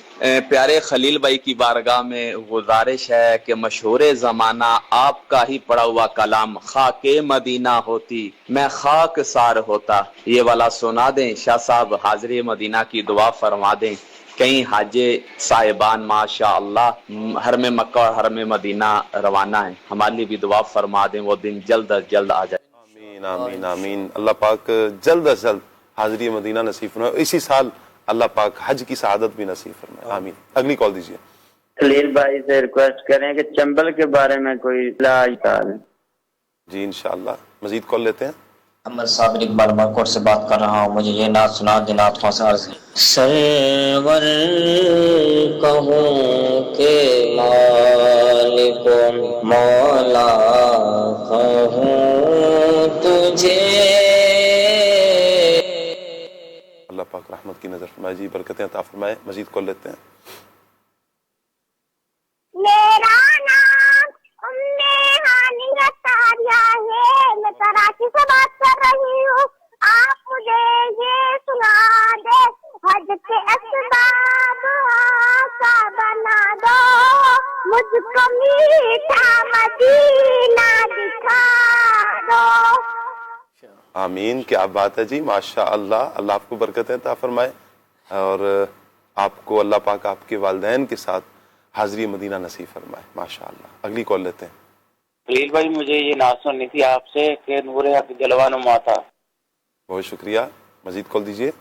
پیارے خلیل بھائی کی بارگاہ میں گزارش ہے کہ مشہور زمانہ آپ کا ہی پڑا ہوا کلام خاک مدینہ ہوتی میں خاک سار ہوتا، یہ والا سنا دیں شاہ صاحب، حاضری مدینہ کی دعا فرما دیں۔ کئی حاج صاحبان ماشاء اللہ حرم مکہ اور حرم مدینہ روانہ ہیں، ہمارے لیے بھی دعا فرما دیں، وہ دن جلد از جلد آ جائے۔ آمین آمین آمین۔ اللہ پاک جلد از جلد حاضری مدینہ نصیب فرمائے، اسی سال اللہ پاک حج کی سعادت بھی نصیب فرمائے، آمین۔ اگلی کال دیجیے۔ خلیل بھائی سے ریکویسٹ کریں کہ چمبل کے بارے میں کوئی اطلاع دیں۔ جی انشاءاللہ مزید کال لیتے ہیں۔ محمد صابر اقبال مکور سے بات کر رہا ہوں، مجھے یہ نعت سنا دیں، نعت خواہ سے عرض ہے۔ سرور کہوں کہ مالک مولا کہوں تجھے۔ اللہ پاک رحمت کی نظر فرمائے جی، برکتیں عطا فرمائے۔ مزید کال لیتے ہیں۔ میرا نام ہے، میں کراچی سے بات کر رہی ہوں۔ آپ مجھے یہ سنا دے، حج کے اسباب آسا بنا دو، مجھ کو میٹھا مدینہ دکھا دو۔ آمین، کیا بات ہے جی، ماشاء اللہ۔ اللہ آپ کو برکتیں عطا فرمائے، اور آپ کو اللہ پاک آپ کے والدین کے ساتھ حاضری مدینہ نصیب فرمائے، ماشاء اللہ۔ اگلی کال لیتے ہیں۔ خلیل بھائی مجھے یہ نعت سننی تھی آپ سے کہ نور حق جلوہ نما تھا۔ بہت شکریہ، مزید کال دیجیے۔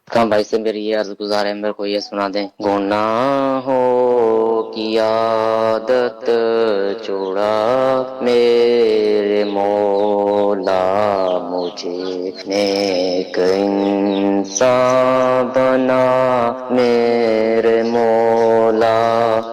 خان بھائی سے میری یہ عرض گزار ہے، میرے کو یہ سنا دیں۔ گناہوں کی عادت چھوڑا میرے مولا، مجھے نیک انسان بنا میرے مولا۔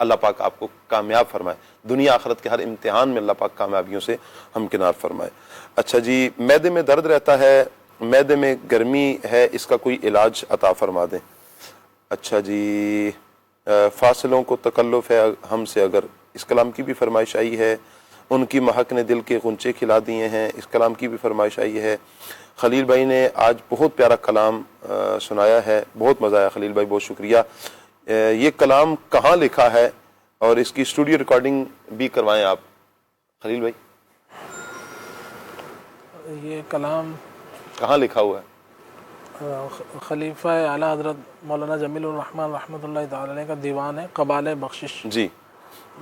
اللہ پاک آپ کو کامیاب فرمائے، دنیا آخرت کے ہر امتحان میں اللہ پاک کامیابیوں سے ہمکنار فرمائے۔ اچھا جی، معدے میں درد رہتا ہے، معدے میں گرمی ہے، اس کا کوئی علاج عطا فرما دیں۔ اچھا جی، فاصلوں کو تکلف ہے ہم سے، اگر اس کلام کی بھی فرمائش آئی ہے۔ ان کی مہک نے دل کے غنچے کھلا دیے ہیں، اس کلام کی بھی فرمائش آئی ہے۔ خلیل بھائی نے آج بہت پیارا کلام سنایا ہے، بہت مزہ آیا خلیل بھائی، بہت شکریہ۔ یہ کلام کہاں لکھا ہے اور اس کی اسٹوڈیو ریکارڈنگ بھی کروائیں آپ خلیل بھائی؟ یہ کلام کہاں لکھا ہوا ہے؟ خلیفہ اعلیٰ حضرت مولانا جمیل الرحمن رحمۃ اللہ تعالی علیہ کا دیوان ہے قبال بخشش، جی،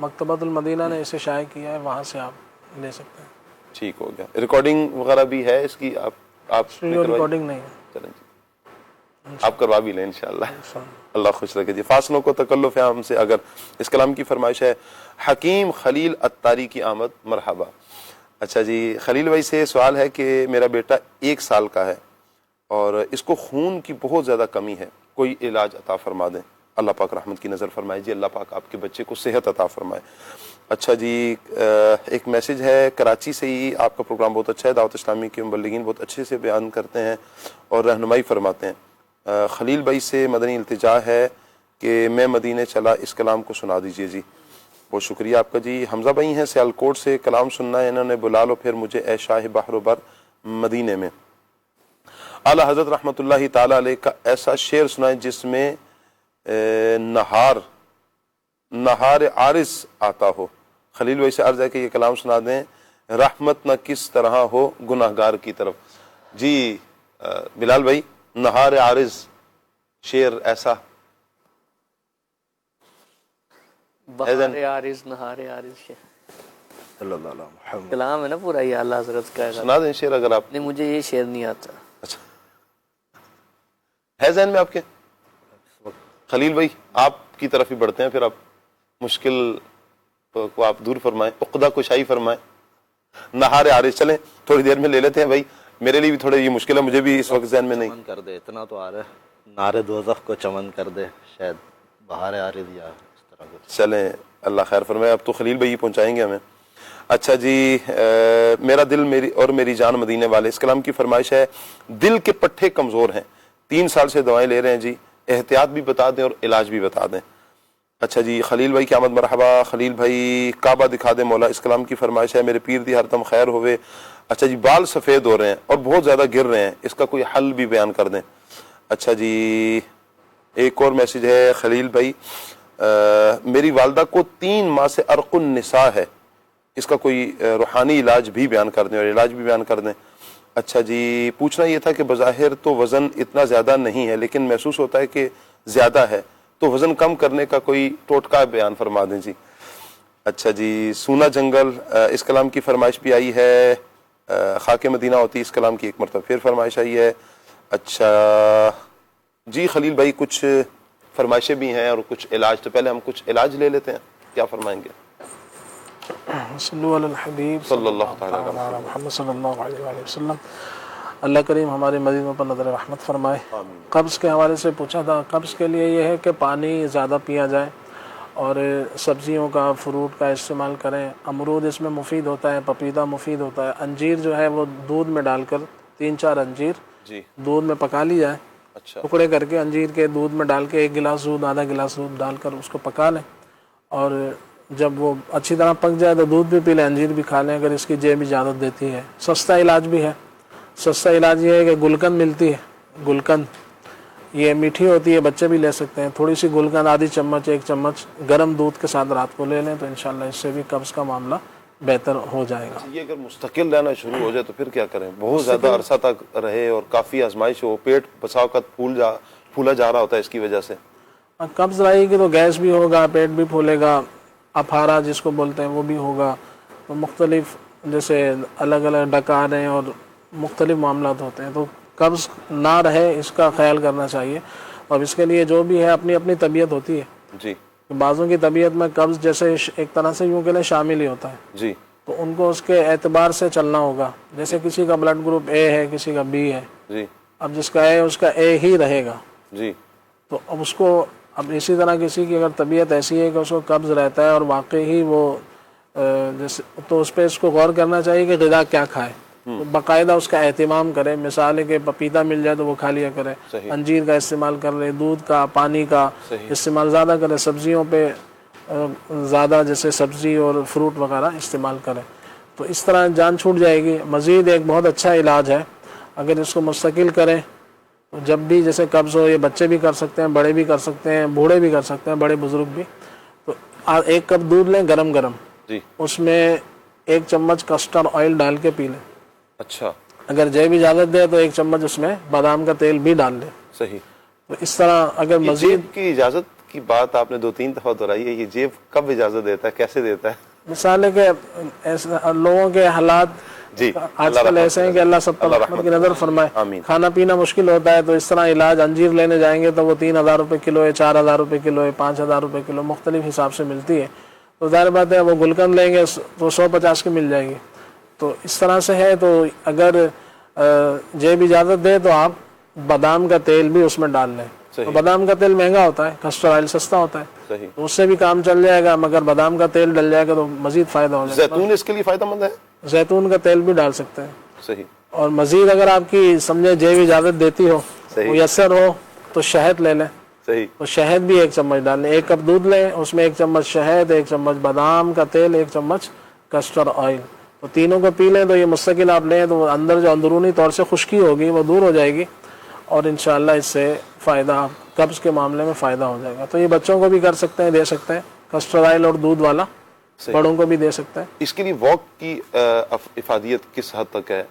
مکتبۃ المدینہ نے اسے شائع کیا ہے، وہاں سے آپ لے سکتے ہیں۔ ٹھیک ہو گیا۔ ریکارڈنگ وغیرہ بھی ہے اس کی؟ آپ ریکارڈنگ نہیں ہے، چلیں جی، آپ کروا بھی لیں انشاءاللہ، اللہ خوش رکھے جی۔ فاصلوں کو تکلف ہے ہم سے، اگر اس کلام کی فرمائش ہے۔ حکیم خلیل اتاری کی آمد، مرحبا۔ اچھا جی، خلیل بھائی سے سوال ہے کہ میرا بیٹا 1 سال کا ہے اور اس کو خون کی بہت زیادہ کمی ہے، کوئی علاج عطا فرما دیں، اللہ پاک رحمت کی نظر فرمائے جی، اللہ پاک آپ کے بچے کو صحت عطا فرمائے۔ اچھا جی، ایک میسج ہے کراچی سے ہی، آپ کا پروگرام بہت اچھا ہے، دعوت اسلامی کے مبلغین بہت اچھے سے بیان کرتے ہیں اور رہنمائی فرماتے ہیں۔ خلیل بھائی سے مدنی التجا ہے کہ میں مدینے چلا، اس کلام کو سنا دیجیے جی۔ بہت شکریہ آپ کا جی۔ حمزہ بھائی ہیں سیالکوٹ سے، کلام سننا ہے، انہوں نے بلا لو پھر مجھے اے شاہ بحر و بر مدینے میں۔ اعلیٰ حضرت رحمۃ اللہ تعالیٰ علیہ کا ایسا شعر سنائیں جس میں نہار عارض آتا ہو۔ خلیل بھائی سے عرض ہے کہ یہ کلام سنا دیں، رحمت نہ کس طرح ہو گناہگار کی طرف۔ جی بلال بھائی، نہار عارض شعر ایسا بہار عارض، نہار عارض صلی اللہ علیہ محمد، کلام ہے نا پورا، یہ اعلیٰ حضرت کا ہے۔ سنا دیں شعر اگر آپ۔ نہیں، مجھے یہ شعر نہیں آتا۔ اچھا، ہے ذہن میں آپ کے؟ خلیل بھائی آپ کی طرف ہی بڑھتے ہیں، پھر آپ مشکل کو آپ دور فرمائیں، عقدہ کشائی فرمائیں۔ نہار عارض چلیں تھوڑی دیر میں لے لیتے ہیں بھائی، میرے لیے بھی تھوڑا یہ مشکل ہے، مجھے بھی اس وقت ذہن میں نہیں۔ چمن کر دے، اتنا تو آ رہا ہے، نار دوزخ کو چمن کر دے، شاید بہار عارض یا اس طرح کچھ۔ چلیں اللہ خیر فرمائے، اب تو خلیل بھائی پہنچائیں گے ہمیں۔ اچھا جی، میرا دل میری جان مدینے والے، اس کلام کی فرمائش ہے۔ دل کے پٹھے کمزور ہیں، 3 سال سے دوائیں لے رہے ہیں جی، احتیاط بھی بتا دیں اور علاج بھی بتا دیں۔ اچھا جی، خلیل بھائی کی آمد، مرحبا۔ خلیل بھائی، کعبہ دکھا دے مولا، اس کلام کی فرمائش ہے۔ میرے پیر دی ہر دم خیر ہوئے۔ اچھا جی، بال سفید ہو رہے ہیں اور بہت زیادہ گر رہے ہیں، اس کا کوئی حل بھی بیان کر دیں۔ اچھا جی، ایک اور میسج ہے خلیل بھائی، میری والدہ کو 3 ماہ سے عرق النساء ہے، اس کا کوئی روحانی علاج بھی بیان کر دیں اور علاج بھی بیان کر دیں۔ اچھا جی، پوچھنا یہ تھا کہ بظاہر تو وزن اتنا زیادہ نہیں ہے لیکن محسوس ہوتا ہے کہ زیادہ ہے، تو وزن کم کرنے کا کوئی ٹوٹکا بیان فرما دیں جی۔ اچھا جی، سونا جنگل، اس کلام کی فرمائش بھی آئی ہے۔ خاک مدینہ ہوتی، اس کلام کی ایک مرتبہ پھر فرمائش آئی ہے۔ اچھا جی خلیل بھائی، کچھ فرمائشیں بھی ہیں اور کچھ علاج، تو پہلے ہم کچھ علاج لے لیتے ہیں، کیا فرمائیں گے؟ صلو علی الحبیب صلی اللہ تعالیٰ علیہ محمد صلی اللہ علیہ وآلہ وسلم۔ اللہ کریم ہمارے مدینوں پر نظر رحمت فرمائے۔ قبض کے حوالے سے پوچھا تھا، قبض کے لیے یہ ہے کہ پانی زیادہ پیا جائے اور سبزیوں کا، فروٹ کا استعمال کریں۔ امرود اس میں مفید ہوتا ہے، پپیتا مفید ہوتا ہے۔ انجیر جو ہے وہ دودھ میں ڈال کر 3-4 انجیر جی دودھ میں پکا لی جائے، اچھا ٹکڑے کر کے انجیر کے دودھ میں ڈال کے 1 گلاس دودھ، آدھا گلاس دودھ ڈال کر اس کو پکا لیں، اور جب وہ اچھی طرح پک جائے تو دودھ بھی پی لیں، انجیر بھی کھا لیں اگر اس کی جیب اجازت دیتی ہے۔ سستا علاج بھی ہے، سستا علاج یہ ہے کہ گلقند ملتی ہے، گلقند یہ میٹھی ہوتی ہے، بچے بھی لے سکتے ہیں۔ تھوڑی سی گلقند، آدھی چمچ 1 چمچ گرم دودھ کے ساتھ رات کو لے لیں تو انشاءاللہ اس سے بھی قبض کا معاملہ بہتر ہو جائے گا۔ یہ اگر مستقل رہنا شروع ہو جائے تو پھر کیا کریں؟ بہت زیادہ عرصہ تک رہے اور کافی آزمائش ہو، پیٹ بسا اوقات پھولا جا رہا ہوتا ہے اس کی وجہ سے۔ قبض رہے گی تو گیس بھی ہوگا، پیٹ بھی پھولے گا، اپھارا جس کو بولتے ہیں وہ بھی ہوگا، تو مختلف جیسے الگ الگ ڈکاریں اور مختلف معاملات ہوتے ہیں، تو قبض نہ رہے اس کا خیال کرنا چاہیے۔ اور اس کے لیے جو بھی ہے اپنی اپنی طبیعت ہوتی ہے جی، بعضوں کی طبیعت میں قبض جیسے ایک طرح سے یوں کہ لیں شامل ہی ہوتا ہے، جی تو ان کو اس کے اعتبار سے چلنا ہوگا۔ جیسے کسی کا بلڈ گروپ اے ہے، کسی کا بی ہے، جی اب جس کا اے اس کا اے ہی رہے گا، جی تو اب اس کو اب اسی طرح کسی کی اگر طبیعت ایسی ہے کہ اس کو قبض رہتا ہے اور واقعی وہ جیسے، تو اس پہ اس کو غور کرنا چاہیے کہ غذا کیا کھائے، باقاعدہ اس کا اہتمام کرے. مثال ہے کہ پپیتا مل جائے تو وہ کھا لیا کرے، انجیر کا استعمال کر لے، دودھ کا، پانی کا استعمال زیادہ کرے، سبزیوں پہ زیادہ جیسے سبزی اور فروٹ وغیرہ استعمال کرے. تو اس طرح جان چھوٹ جائے گی. مزید ایک بہت اچھا علاج ہے، اگر اس کو مستقل کریں تو جب بھی جیسے قبض ہو، یہ بچے بھی کر سکتے ہیں، بڑے بھی کر سکتے ہیں، بوڑھے بھی کر سکتے ہیں، بڑے بزرگ بھی. تو 1 کپ دودھ لیں گرم گرم، اس میں 1 چمچ کسٹرڈ آئل ڈال کے پی لیں. اچھا. اگر جیب اجازت دے تو 1 چمچ اس میں بادام کا تیل بھی ڈال لیں. صحیح. تو اس طرح اگر مزید جیب کی اجازت کی بات آپ نے 2-3 دفعہ دہرائی ہے، یہ جیب کب اجازت دیتا ہے، کیسے دیتا ہے؟ مثال ہے کہ لوگوں کے حالات آج کل ایسے ہیں کہ اللہ سب پر رحمت کی نظر فرمائے، کھانا پینا مشکل ہوتا ہے. تو اس طرح علاج انجیر لینے جائیں گے تو وہ 3000 روپے کلو ہے، 4000 روپے کلو ہے، 5000 روپے کلو، مختلف حساب سے ملتی ہے. تو ظاہر بات ہے وہ گلقند لیں گے تو 150 کی مل جائے گی. تو اس طرح سے ہے. تو اگر جیب اجازت دے تو آپ بادام کا تیل بھی اس میں ڈال لیں. تو بادام کا تیل مہنگا ہوتا ہے، کسٹر آئل سستا ہوتا ہے، تو اس سے بھی کام چل جائے گا. مگر بادام کا تیل ڈل جائے گا تو مزید فائدہ ہو جائے گا. زیتون اس کے لیے فائدہ مند ہے، زیتون کا تیل بھی ڈال سکتے ہیں. صحیح. اور مزید اگر آپ کی سمجھے جیب اجازت دیتی ہو، میسر ہو، تو شہد لے لیں. صحیح. تو شہد بھی 1 چمچ ڈال لیں. 1 کپ دودھ لیں، اس میں 1 چمچ شہد، 1 چمچ بادام کا تیل، 1 چمچ کسٹر آئل. تو تینوں کو پی لیں. تو یہ مستقل آپ لیں تو اندر جو اندرونی طور سے خشکی ہوگی وہ دور ہو جائے گی، اور انشاءاللہ اس سے فائدہ، قبض کے معاملے میں فائدہ ہو جائے گا. تو یہ بچوں کو بھی کر سکتے ہیں، دے سکتے ہیں کسٹر آئل اور دودھ والا. بڑوں کو بھی دے سکتے ہیں. اس کے لیے واک کی افادیت کس حد تک ہے؟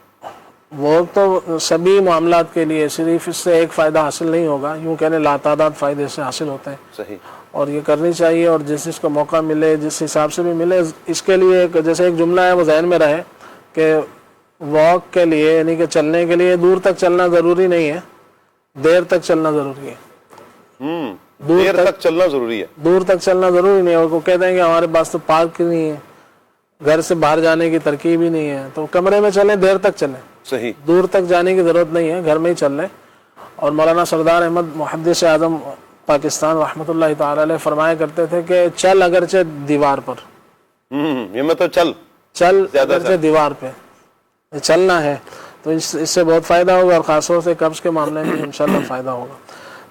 وہ تو سبھی معاملات کے لیے، صرف اس سے ایک فائدہ حاصل نہیں ہوگا، یوں کہنے لاتعداد فائدے سے حاصل ہوتے ہیں. صحیح. اور یہ کرنی چاہیے، اور جس کو موقع ملے، جس حساب سے بھی ملے. اس کے لیے جیسے ایک جملہ ہے وہ ذہن میں رہے کہ واک کے لیے، یعنی کہ چلنے کے لیے دور تک چلنا ضروری نہیں ہے، دیر تک چلنا ضروری ہے. دیر تک چلنا ضروری ہے، دور تک چلنا ضروری نہیں ہے. اور وہ کہتے ہیں کہ ہمارے پاس تو پارک نہیں ہے، گھر سے باہر جانے کی ترکیب ہی نہیں ہے، تو کمرے میں چلیں، دیر تک چلیں. صحیح. دور تک جانے کی ضرورت نہیں ہے، گھر میں ہی چل لیں. اور مولانا سردار احمد محدث اعظم پاکستان رحمۃ اللہ تعالی علیہ فرمایا کرتے تھے کہ چل اگرچہ دیوار پر، یہ مطلب چل اگرچہ دیوار پہ چلنا ہے. تو اس سے بہت فائدہ ہوگا، اور خاص طور سے قبض کے معاملے میں انشاءاللہ فائدہ ہوگا.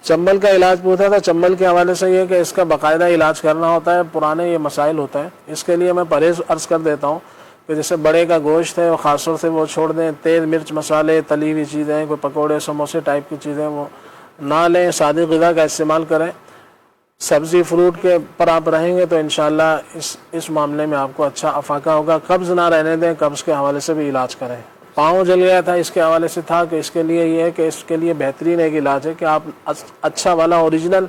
چمبل کا علاج پوچھا تھا. چمبل کے حوالے سے یہ کہ اس کا باقاعدہ علاج کرنا ہوتا ہے، پرانے یہ مسائل ہوتا ہے. اس کے لیے میں پرہیز عرض کر دیتا ہوں کہ جیسے بڑے کا گوشت ہے، خاص طور سے وہ چھوڑ دیں. تیل مرچ مسالے، تلی ہوئی چیزیں، کوئی پکوڑے سموسے ٹائپ کی چیزیں وہ نہ لیں. سادی غذا کا استعمال کریں. سبزی فروٹ کے پر آپ رہیں گے تو انشاءاللہ اس معاملے میں آپ کو اچھا افاقہ ہوگا. قبض نہ رہنے دیں. قبض کے حوالے سے بھی علاج کریں. پاؤں جل گیا تھا، اس کے حوالے سے تھا کہ اس کے لیے یہ ہے کہ اس کے لیے بہترین ایک علاج ہے کہ آپ اچھا والا اوریجنل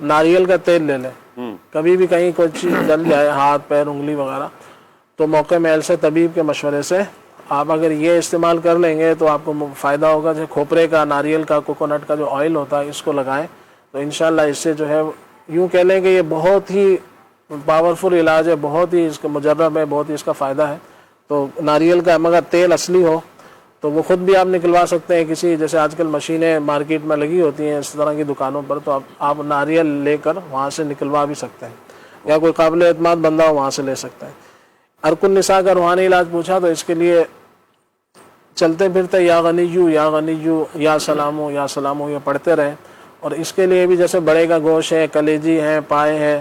ناریل کا تیل لے لیں. کبھی بھی کہیں کوئی چیز جل جائے، ہاتھ پیر انگلی وغیرہ، تو موقع محل سے طبیب کے مشورے سے آپ اگر یہ استعمال کر لیں گے تو آپ کو فائدہ ہوگا. جیسے کھوپرے کا، ناریل کا، کوکونٹ کا جو آئل ہوتا ہے، اس کو لگائیں تو انشاءاللہ اس سے جو ہے یوں کہہ لیں کہ یہ بہت ہی پاورفل علاج ہے، بہت ہی اس کا مجرب ہے، بہت ہی اس کا فائدہ ہے. تو ناریل کا مگر تیل اصلی ہو تو وہ خود بھی آپ نکلوا سکتے ہیں کسی، جیسے آج کل مشینیں مارکیٹ میں لگی ہوتی ہیں اس طرح کی دکانوں پر، تو آپ ناریل لے کر وہاں سے نکلوا بھی سکتے ہیں، یا کوئی قابل اعتماد بندہ ہو وہاں سے لے سکتے ہیں. ارک النساء کا روحانی علاج پوچھا تو اس کے لیے چلتے پھرتے یا غنیجو یا غنیجو یا سلامو یا سلامو یہ پڑھتے رہیں. اور اس کے لیے بھی جیسے بڑے کا گوشت ہے، کلیجی ہے، پائے ہے،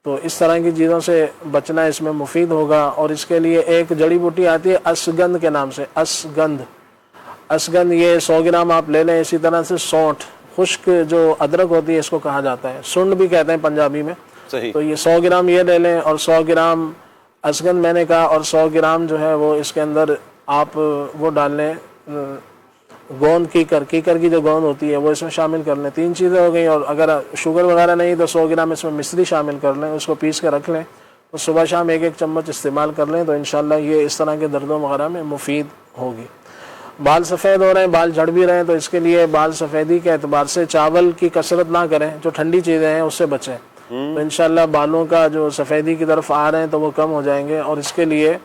تو اس طرح کی چیزوں سے بچنا اس میں مفید ہوگا. اور اس کے لیے ایک جڑی بوٹی آتی ہے اسگند کے نام سے، اسگند یہ 100 گرام آپ لے لیں. اسی طرح سے سونٹھ، خشک جو ادرک ہوتی ہے اس کو کہا جاتا ہے، سنڈ بھی کہتے ہیں پنجابی میں. تو یہ 100 گرام یہ لے لیں، اور 100 گرام اسگند میں نے کہا، اور 100 گرام جو ہے وہ اس کے اندر آپ وہ ڈال لیں گوند کیکر کی جو گوند ہوتی ہے وہ اس میں شامل کر لیں. 3 چیزیں ہو گئیں. اور اگر شوگر وغیرہ نہیں تو 100 گرام اس میں مصری شامل کر لیں، اس کو پیس کے رکھ لیں، تو صبح شام 1-1 چمچ استعمال کر لیں تو انشاءاللہ یہ اس طرح کے دردوں وغیرہ میں مفید ہوگی. بال سفید ہو رہے ہیں، بال جھڑ بھی رہے ہیں، تو اس کے لیے بال سفیدی کے اعتبار سے چاول کی کثرت نہ کریں، جو ٹھنڈی چیزیں ہیں اس سے بچیں. تو انشاءاللہ بالوں کا جو سفیدی کی طرف آ رہے ہیں تو وہ کم ہو جائیں گے. اور اس کے لیے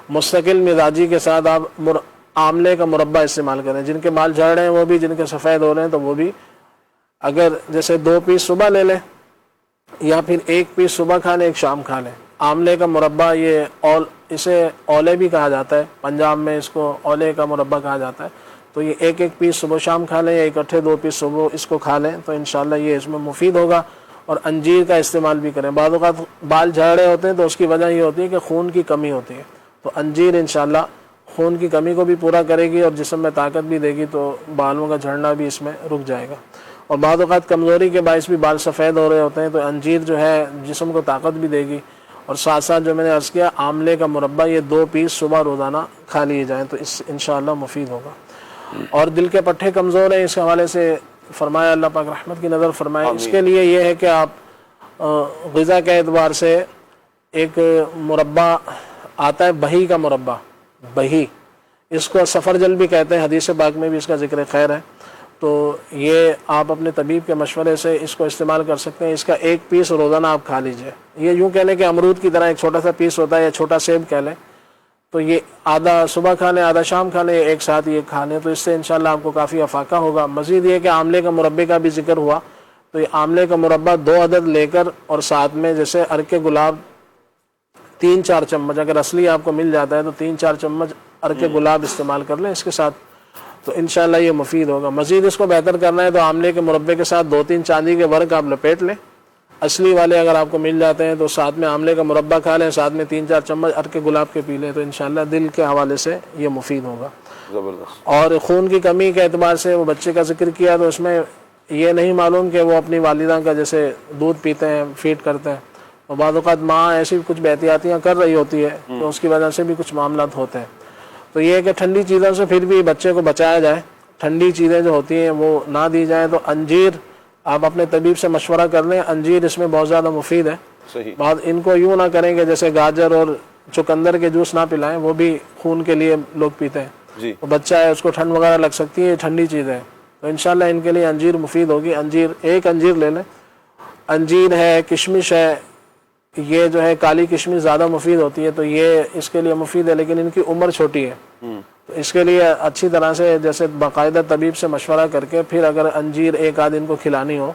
مستقل مزاجی کے ساتھ آپ آملے کا مربع استعمال کریں. جن کے بال جھڑ رہے ہیں وہ بھی، جن کے سفید ہو رہے ہیں تو وہ بھی. اگر جیسے 2 پیس صبح لے لیں یا پھر ایک پیس صبح کھا لیں ایک شام کھا لیں. آملے کا مربع یہ اسے اولے بھی کہا جاتا ہے، پنجاب میں اس کو اولے کا مربع کہا جاتا ہے. تو یہ ایک ایک پیس صبح شام کھا لیں یا اکٹھے 2 پیس صبح اس کو کھا لیں تو انشاءاللہ یہ اس میں مفید ہوگا. اور انجیر کا استعمال بھی کریں. بعض اوقات بال جھڑ رہے ہوتے ہیں تو اس کی وجہ یہ ہوتی ہے کہ خون کی کمی ہوتی ہے، تو انجیر انشاءاللہ خون کی کمی کو بھی پورا کرے گی اور جسم میں طاقت بھی دے گی، تو بالوں کا جھڑنا بھی اس میں رک جائے گا. اور بعض اوقات کمزوری کے باعث بھی بال سفید ہو رہے ہوتے ہیں تو انجیر جو ہے جسم کو طاقت بھی دے گی. اور ساتھ ساتھ جو میں نے عرض کیا آملے کا مربع یہ 2 پیس صبح روزانہ کھا لیے جائیں تو اس انشاءاللہ مفید ہوگا. اور دل کے پٹھے کمزور ہیں، اس حوالے سے فرمایا اللہ پاک رحمت کی نظر فرمائے. اس کے لیے یہ ہے کہ آپ غذا کے اعتبار سے ایک مربع آتا ہے بہی کا مربع، بہی اس کو سفرجل بھی کہتے ہیں، حدیث پاک میں بھی اس کا ذکر خیر ہے. تو یہ آپ اپنے طبیب کے مشورے سے اس کو استعمال کر سکتے ہیں. اس کا 1 پیس روزانہ آپ کھا لیجئے. یہ یوں کہہ لیں کہ امرود کی طرح ایک چھوٹا سا پیس ہوتا ہے یا چھوٹا سیب کہہ لیں، تو یہ آدھا صبح کھا لیں آدھا شام کھا لیں، ایک ساتھ یہ کھا لیں تو اس سے انشاءاللہ آپ کو کافی افاقہ ہوگا. مزید یہ کہ آملے کا مربے کا بھی ذکر ہوا تو یہ آملے کا مربع 2 عدد لے کر اور ساتھ میں جیسے عرق گلاب 3-4 چمچ، اگر اصلی آپ کو مل جاتا ہے تو 3-4 چمچ عرق گلاب استعمال کر لیں اس کے ساتھ تو انشاءاللہ یہ مفید ہوگا. مزید اس کو بہتر کرنا ہے تو آملے کے مربے کے ساتھ 2-3 چاندی کے ورق آپ لپیٹ لیں، اصلی والے اگر آپ کو مل جاتے ہیں تو ساتھ میں آملے کا مربع کھا لیں، ساتھ میں 3-4 چمچ عرق گلاب کے پی لیں تو انشاءاللہ دل کے حوالے سے یہ مفید ہوگا. زبردست. اور خون کی کمی کے اعتبار سے وہ بچے کا ذکر کیا تو اس میں یہ نہیں معلوم کہ وہ اپنی والدہ کا جیسے دودھ پیتے ہیں فیڈ کرتے ہیں، اور بعض اوقات ماں ایسی کچھ احتیاطیاں کر رہی ہوتی ہے تو اس کی وجہ سے بھی کچھ معاملات ہوتے ہیں. تو یہ ہے کہ ٹھنڈی چیزوں سے پھر بھی بچے کو بچایا جائے، ٹھنڈی چیزیں جو ہوتی ہیں وہ نہ دی جائیں. تو انجیر آپ اپنے طبیب سے مشورہ کر لیں، انجیر اس میں بہت زیادہ مفید ہے. بعد ان کو یوں نہ کریں کہ جیسے گاجر اور چقندر کے جوس نہ پلائیں، وہ بھی خون کے لیے لوگ پیتے ہیں. تو بچہ ہے اس کو ٹھنڈ وغیرہ لگ سکتی ہے، ٹھنڈی چیزیں ہیں تو انشاءاللہ ان کے لیے انجیر مفید ہوگی. انجیر ایک انجیر لے لیں. انجیر ہے، کشمش ہے، یہ جو ہے کالی کشمش زیادہ مفید ہوتی ہے تو یہ اس کے لیے مفید ہے، لیکن ان کی عمر چھوٹی ہے تو اس کے لیے اچھی طرح سے جیسے باقاعدہ طبیب سے مشورہ کر کے پھر اگر انجیر ایک آدھ ان کو کھلانی ہو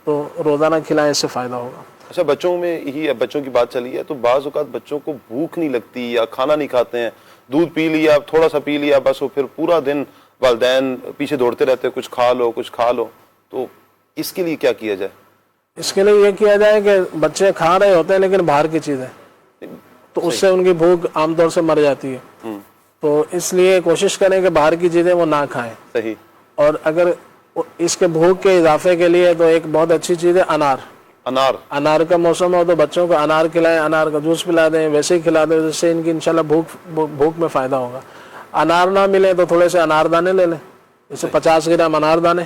تو روزانہ کھلائیں، اس سے فائدہ ہوگا. اچھا، بچوں میں ہی بچوں کی بات چلی ہے تو بعض اوقات بچوں کو بھوک نہیں لگتی یا کھانا نہیں کھاتے ہیں، دودھ پی لیا تھوڑا سا پی لیا بس، وہ پھر پورا دن والدین پیچھے دوڑتے رہتے ہیں کچھ کھا لو کچھ کھا لو، تو اس کے لیے کیا کیا جائے؟ اس کے لیے یہ کیا جائے کہ بچے کھا رہے ہوتے ہیں لیکن باہر کی چیزیں تو اس سے ان کی بھوک عام طور سے مر جاتی ہے، تو اس لیے کوشش کریں کہ باہر کی چیزیں وہ نہ کھائیں. صحیح. اور اگر اس کے بھوک کے اضافے کے لیے تو ایک بہت اچھی چیز ہے انار کا موسم ہو تو بچوں کو انار کھلائیں، انار کا جوس پلا دیں، ویسے ہی کھلا دیں، جس سے ان کی انشاءاللہ بھوک میں فائدہ ہوگا. انار نہ ملے تو تھوڑے سے انار دانے لے لیں، جیسے 50 گرام انار دانے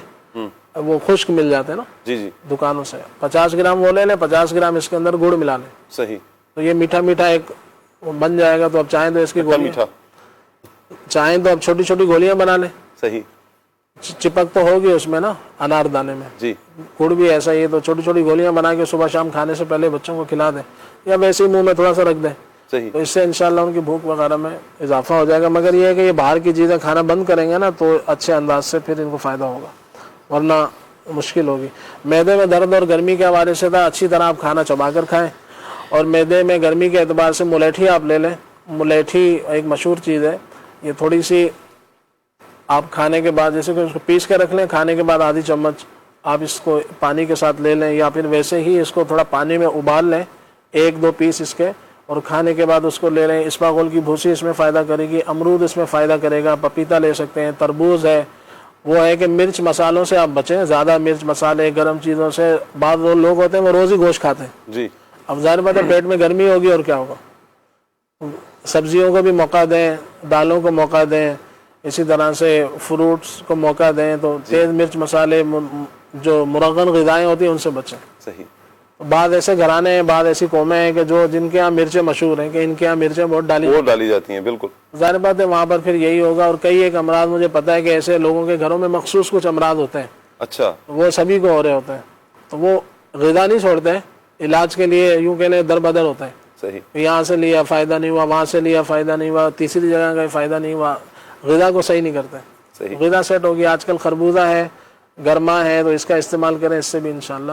وہ خشک مل جاتے ہیں نا جی دکانوں سے، 50 گرام وہ لے لیں، 50 گرام اس کے اندر گڑ ملا لیں. صحیح. تو یہ میٹھا میٹھا ایک بن جائے گا. تو اب چاہیں تو اس کی گولیاں، چاہیں تو اب چھوٹی چھوٹی گولیاں بنا لیں. صحیح. چپک تو ہوگی اس میں نا انار دانے میں، جی گڑ بھی ایسا ہی ہے، تو چھوٹی چھوٹی گولیاں بنا کے صبح شام کھانے سے پہلے بچوں کو کھلا دیں یا ویسے ہی منہ میں تھوڑا سا رکھ دیں. صحیح. تو اس سے انشاءاللہ ان کی بھوک وغیرہ میں اضافہ ہو جائے گا. مگر یہ ہے کہ یہ باہر کی چیزیں کھانا بند کریں گے نا تو اچھے انداز سے پھر ان کو فائدہ ہوگا، ورنہ مشکل ہوگی. معدے میں درد اور گرمی کے حوالے سے تھا، اچھی طرح آپ کھانا چبا کر کھائیں. اور معدے میں گرمی کے اعتبار سے ملیٹھی آپ لے لیں. ملیٹھی ایک مشہور چیز ہے، یہ تھوڑی سی آپ کھانے کے بعد جیسے کہ اس کو پیس کے رکھ لیں، کھانے کے بعد آدھی چمچ آپ اس کو پانی کے ساتھ لے لیں یا پھر ویسے ہی اس کو تھوڑا پانی میں ابال لیں، 1-2 پیس اس کے، اور کھانے کے بعد اس کو لے لیں. اسپاغول کی بھوسی اس میں فائدہ کرے گی، امرود اس میں فائدہ کرے گا، پپیتا لے سکتے ہیں، تربوز ہے. وہ ہے کہ مرچ مسالوں سے آپ بچیں، زیادہ مرچ مسالے گرم چیزوں سے. بعض وہ لوگ ہوتے ہیں وہ روز ہی گوشت کھاتے ہیں جی. اب ظاہر بات ہے پیٹ میں گرمی ہوگی اور کیا ہوگا. سبزیوں کو بھی موقع دیں، دالوں کو موقع دیں، اسی طرح سے فروٹس کو موقع دیں. تو تیز مرچ مسالے جو مرغن غذائیں ہوتی ہیں ان سے بچیں. صحیح. بعض ایسے گھرانے ہیں، بعض ایسی قومیں ہیں کہ جن کے ہاں مرچیں مشہور ہیں کہ ان کے ہاں مرچیں بہت ڈالی جاتی ہیں. بالکل ظاہر بات ہے وہاں پر پھر یہی ہوگا. اور کئی ایک امراض مجھے پتہ ہے کہ ایسے لوگوں کے گھروں میں مخصوص کچھ امراض ہوتے ہیں. اچھا. وہ سبھی کو ہو رہے ہوتے ہیں تو وہ غذا نہیں چھوڑتے ہیں، علاج کے لیے یوں کہ در بدر ہوتا ہے. صحیح. یہاں سے لیا فائدہ نہیں ہوا، وہاں سے لیا فائدہ نہیں ہوا، تیسری جگہ کا فائدہ نہیں ہوا. غذا کو صحیح نہیں کرتے. صحیح. غذا سیٹ ہوگی. آج کل خربوزہ ہے، گرما ہے تو اس کا استعمال کریں، اس سے بھی انشاءاللہ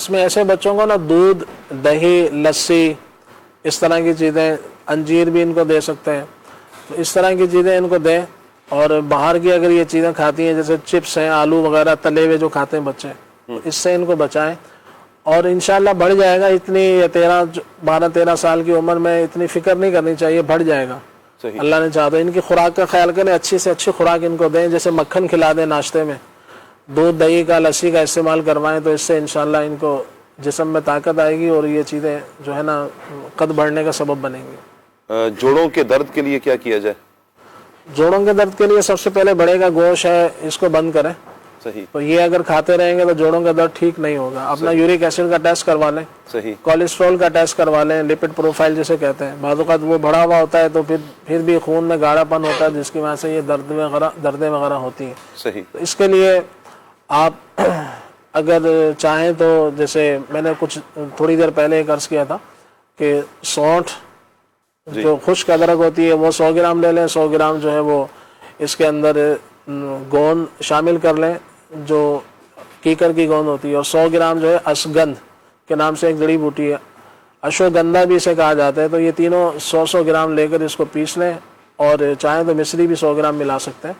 اس میں ایسے بچوں کو نا دودھ، دہی، لسی، اس طرح کی چیزیں، انجیر بھی ان کو دے سکتے ہیں، تو اس طرح کی چیزیں ان کو دیں. اور باہر کی اگر یہ چیزیں کھاتی ہیں جیسے چپس ہیں، آلو وغیرہ تلے ہوئے جو کھاتے ہیں بچے، اس سے ان کو بچائیں. اور انشاءاللہ بڑھ جائے گا. اتنی 12-13 سال کی عمر میں اتنی فکر نہیں کرنی چاہیے، بڑھ جائے گا. اللہ نے چاہا تو ان کی خوراک کا خیال کریں، اچھی سے اچھی خوراک ان کو دیں، جیسے مکھن کھلا دیں ناشتے میں، دودھ دہی کا، لسی کا استعمال کروائیں، تو اس سے انشاءاللہ ان کو جسم میں طاقت آئے گی اور یہ چیزیں جو ہے نا قد بڑھنے کا سبب بنیں گی. جوڑوں کے درد کے لیے کیا کیا جائے؟ جوڑوں کے درد کے لیے سب سے پہلے بڑے کا گوشت ہے، اس کو بند کریں. صحیح. تو یہ اگر کھاتے رہیں گے تو جوڑوں کا درد ٹھیک نہیں ہوگا. اپنا یورک ایسڈ کا ٹیسٹ کروا لیں، صحیح. کولیسٹرول کا ٹیسٹ کروا لیں، لپڈ پروفائل جسے کہتے ہیں. بعض اوقات وہ بڑھا ہوا ہوتا ہے تو پھر بھی خون میں گاڑھا پن ہوتا ہے، جس کی وجہ سے یہ دردیں وغیرہ ہوتی ہیں. صحیح. تو اس کے لیے آپ اگر چاہیں تو جیسے میں نے کچھ تھوڑی دیر پہلے ایک عرض کیا تھا کہ سونٹھ جو خشک ادرک ہوتی ہے وہ 100 گرام لے لیں. 100 گرام جو ہے وہ اس کے اندر گوند شامل کر لیں جو کیکر کی گوند ہوتی ہے، اور 100 گرام جو ہے اشگندھ کے نام سے ایک جڑی بوٹی ہے، اشوگندھا بھی اسے کہا جاتا ہے. تو یہ تینوں 100 گرام لے کر اس کو پیس لیں، اور چاہیں تو مصری بھی 100 گرام ملا سکتے ہیں.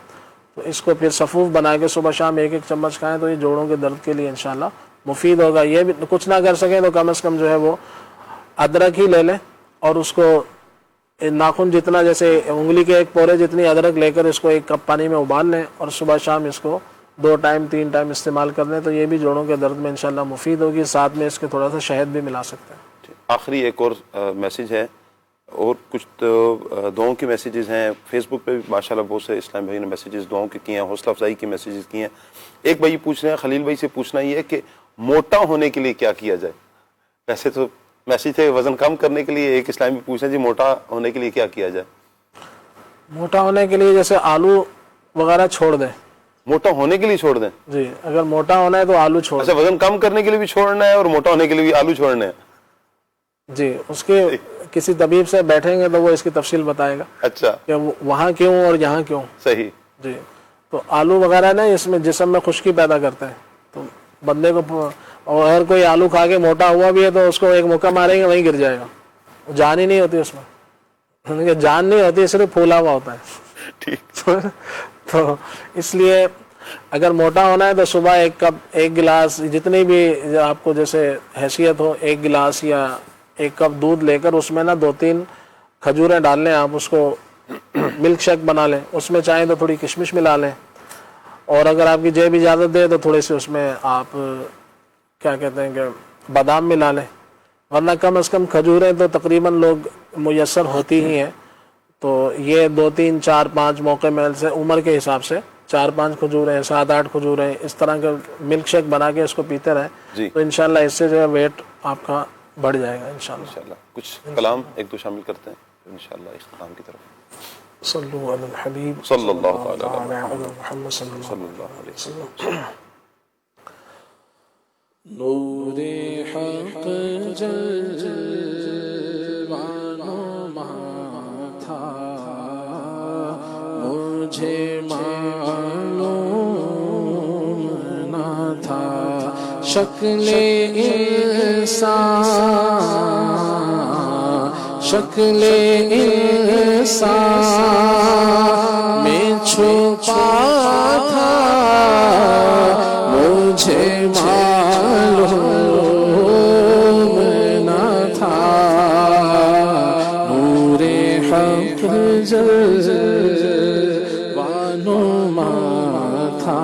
تو اس کو پھر صفوف بنا کے صبح شام 1-1 چمچ کھائیں تو یہ جوڑوں کے درد کے لیے انشاءاللہ مفید ہوگا. یہ بھی کچھ نہ کر سکیں تو کم از کم جو ہے وہ ادرک ہی لے لیں، اور اس کو ناخن جتنا، جیسے انگلی کے ایک پورے جتنی ادرک لے کر اس کو 1 کپ پانی میں ابال لیں، اور صبح شام اس کو 2 ٹائم 3 ٹائم استعمال کر لیں. تو یہ بھی جوڑوں کے درد میں انشاءاللہ مفید ہوگی. ساتھ میں اس کے تھوڑا سا شہد بھی ملا سکتے ہیں. آخری ایک اور میسیج ہے، اور کچھ دعاؤں کی میسیجز ہیں. فیس بک پہ بھی ماشاءاللہ بہت سے اسلام بھائی نے میسیجز دعاؤں کے کیے ہیں، حوصلہ افزائی کی میسیجز کیے ہیں. ایک بھائی پوچھ رہے ہیں، خلیل بھائی سے پوچھنا یہ ہے کہ موٹا ہونے کے لیے کیا کیا جائے؟ ویسے تو میسیج ہے وزن کم کرنے کے لیے، ایک اسلامی پوچھ رہے ہیں جی موٹا ہونے کے لیے کیا کیا جائے؟ موٹا ہونے کے لیے جیسے آلو وغیرہ چھوڑ دیں. موٹا ہونے کے لیے چھوڑ دیں؟ جی، اگر موٹا ہونا ہے تو آلو چھوڑ دیں. اچھا، وزن کم کرنے کے لیے بھی چھوڑنا ہے اور موٹا ہونے کے لیے بھی آلو چھوڑنے ہیں؟ جی، اس کے کسی طبیب سے بیٹھیں گے تو وہ اس کی تفصیل بتائے گا. اچھا، کہ وہاں کیوں اور یہاں کیوں. صحیح. جی، تو آلو وغیرہ نا اس میں جسم میں خشکی پیدا کرتے ہیں، تو بندے کو، اور اگر کوئی آلو کھا کے موٹا ہوا بھی ہے تو اس کو ایک موقع ماریں گے وہیں گر جائے گا. جان ہی نہیں ہوتی اس میں، جان نہیں ہوتی، صرف پھولا ہوا ہوتا ہے. ٹھیک. تو اس لیے اگر موٹا ہونا ہے تو صبح 1 کپ 1 گلاس جتنی بھی آپ کو جیسے حیثیت ہو، 1 گلاس یا 1 کپ دودھ لے کر اس میں نا 2-3 کھجوریں ڈال لیں. آپ اس کو ملک شیک بنا لیں، اس میں چاہیں تو تھوڑی کشمش ملا لیں، اور اگر آپ کی جیب اجازت دے تو تھوڑے سے اس میں آپ کیا کہتے ہیں کہ بادام ملا لیں. ورنہ کم از کم کھجوریں تو تقریباً لوگ میسر ہوتی ہی ہیں. تو یہ 2-3-4-5 موقع میل سے عمر کے حساب سے 4-5 کھجوریں، 7-8 کھجوریں، اس طرح کا ملک شیک بنا کے اس کو پیتے رہیں تو انشاءاللہ اس سے جو ہے ویٹ آپ کا بڑھ جائے گا انشاءاللہ. کچھ کلام 1-2 شامل کرتے ہیں انشاءاللہ اختتام کی طرف. صلو علی الحبیب صلی اللہ علیہ محمد صلی اللہ علیہ وسلم. نور حق جلوانوں تھا مجھے معلوم نہ تھا، شکل انسان میں چھپا تھا، مجھے معلوم نہ تھا. نور حق جلوانوں تھا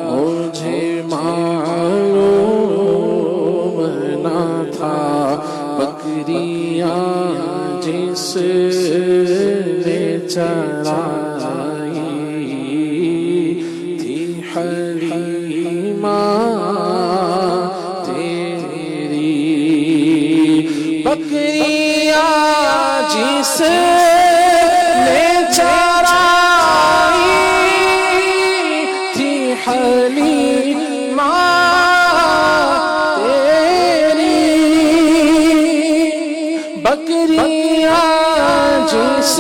مجھے معلوم نہ تھا. بکریاں جس نے چرائی تھی حلیمہ تیری، بکریاں جس نے چرائی تھی حلیمہ تیری، بکریاں جس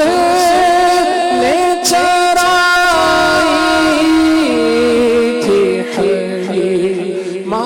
نے چرائی تھی حلیمہ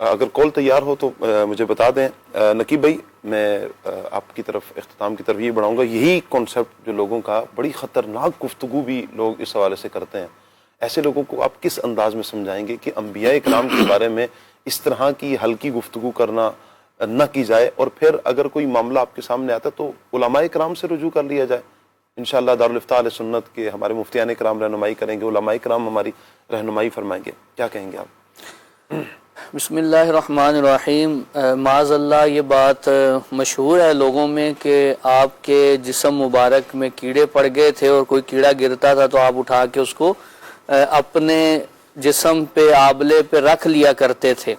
اگر کال تیار ہو تو مجھے بتا دیں. نقیب بھائی میں آپ کی طرف اختتام کی طرف یہ بڑھاؤں گا. یہی کانسیپٹ جو لوگوں کا بڑی خطرناک گفتگو بھی لوگ اس حوالے سے کرتے ہیں, ایسے لوگوں کو آپ کس انداز میں سمجھائیں گے کہ انبیاء کرام کے بارے میں اس طرح کی ہلکی گفتگو کرنا نہ کی جائے, اور پھر اگر کوئی معاملہ آپ کے سامنے آتا ہے تو علماء کرام سے رجوع کر لیا جائے. انشاءاللہ دارالفتاء اہل سنت کے ہمارے مفتیان کرام رہنمائی کریں گے, علماء کرام ہماری رہنمائی فرمائیں گے. کیا کہیں گے آپ؟ بسم اللہ الرحمن الرحیم. معاذ اللہ یہ بات مشہور ہے لوگوں میں کہ آپ کے جسم مبارک میں کیڑے پڑ گئے تھے اور کوئی کیڑا گرتا تھا تو آپ اٹھا کے اس کو اپنے جسم پہ آبلے پہ رکھ لیا کرتے تھے.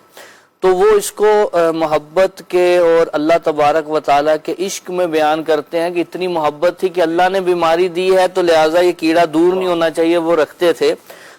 تو وہ اس کو محبت کے اور اللہ تبارک و تعالیٰ کے عشق میں بیان کرتے ہیں کہ اتنی محبت تھی کہ اللہ نے بیماری دی ہے تو لہٰذا یہ کیڑا دور نہیں ہونا چاہیے, وہ رکھتے تھے.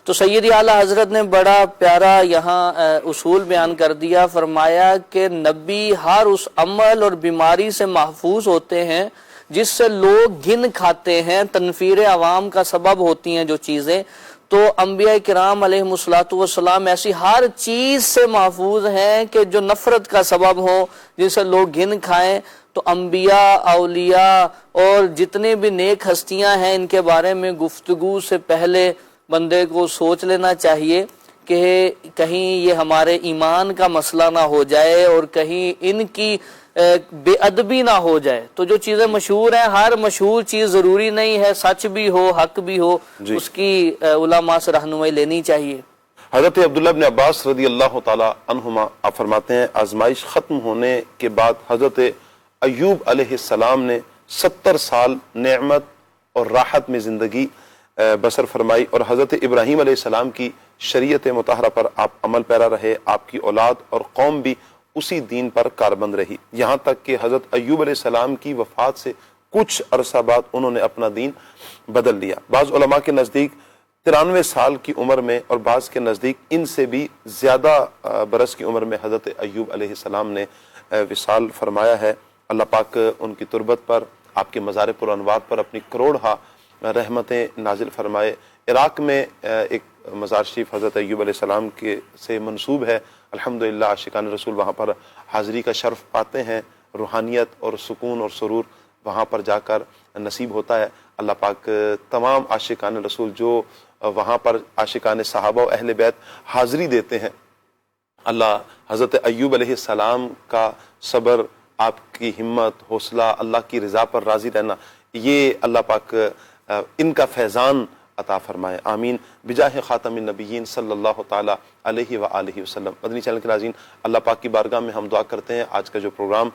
تو سیدی اعلیٰ حضرت نے بڑا پیارا یہاں اصول بیان کر دیا, فرمایا کہ نبی ہر اس عمل اور بیماری سے محفوظ ہوتے ہیں جس سے لوگ گھن کھاتے ہیں, تنفیر عوام کا سبب ہوتی ہیں جو چیزیں. تو انبیاء کرام علیہ الصلوۃ والسلام ایسی ہر چیز سے محفوظ ہیں کہ جو نفرت کا سبب ہو, جن سے لوگ گھن کھائیں. تو انبیاء, اولیاء اور جتنے بھی نیک ہستیاں ہیں ان کے بارے میں گفتگو سے پہلے بندے کو سوچ لینا چاہیے کہ کہیں یہ ہمارے ایمان کا مسئلہ نہ ہو جائے اور کہیں ان کی بے ادبی نہ ہو جائے. تو جو چیزیں مشہور ہیں, ہر مشہور چیز ضروری نہیں ہے سچ بھی ہو حق بھی ہو, اس کی علماء سے رہنمائی لینی چاہیے. حضرت عبداللہ بن عباس رضی اللہ تعالی عنہما آپ فرماتے ہیں آزمائش ختم ہونے کے بعد حضرت ایوب علیہ السلام نے 70 سال نعمت اور راحت میں زندگی بسر فرمائی, اور حضرت ابراہیم علیہ السلام کی شریعت مطہرہ پر آپ عمل پیرا رہے. آپ کی اولاد اور قوم بھی اسی دین پر کاربند رہی, یہاں تک کہ حضرت ایوب علیہ السلام کی وفات سے کچھ عرصہ بعد انہوں نے اپنا دین بدل لیا. بعض علماء کے نزدیک 93 سال کی عمر میں اور بعض کے نزدیک ان سے بھی زیادہ برس کی عمر میں حضرت ایوب علیہ السلام نے وصال فرمایا ہے. اللہ پاک ان کی تربت پر, آپ کے مزار پر انوار پر اپنی کروڑہا رحمتیں نازل فرمائے. عراق میں ایک مزار شریف حضرت ایوب علیہ السلام کے سے منسوب ہے. الحمدللہ عاشقان رسول وہاں پر حاضری کا شرف پاتے ہیں, روحانیت اور سکون اور سرور وہاں پر جا کر نصیب ہوتا ہے. اللہ پاک تمام عاشقان رسول جو وہاں پر عاشقان صحابہ و اہل بیت حاضری دیتے ہیں, اللہ حضرت ایوب علیہ السلام کا صبر, آپ کی ہمت, حوصلہ, اللہ کی رضا پر راضی رہنا, یہ اللہ پاک ان کا فیضان عطا فرمائے. آمین بجاہ خاتم النبیین صلی اللہ تعالی علیہ وآلہ وسلم. مدنی چینل کے ناظرین, اللہ پاک کی بارگاہ میں ہم دعا کرتے ہیں آج کا جو پروگرام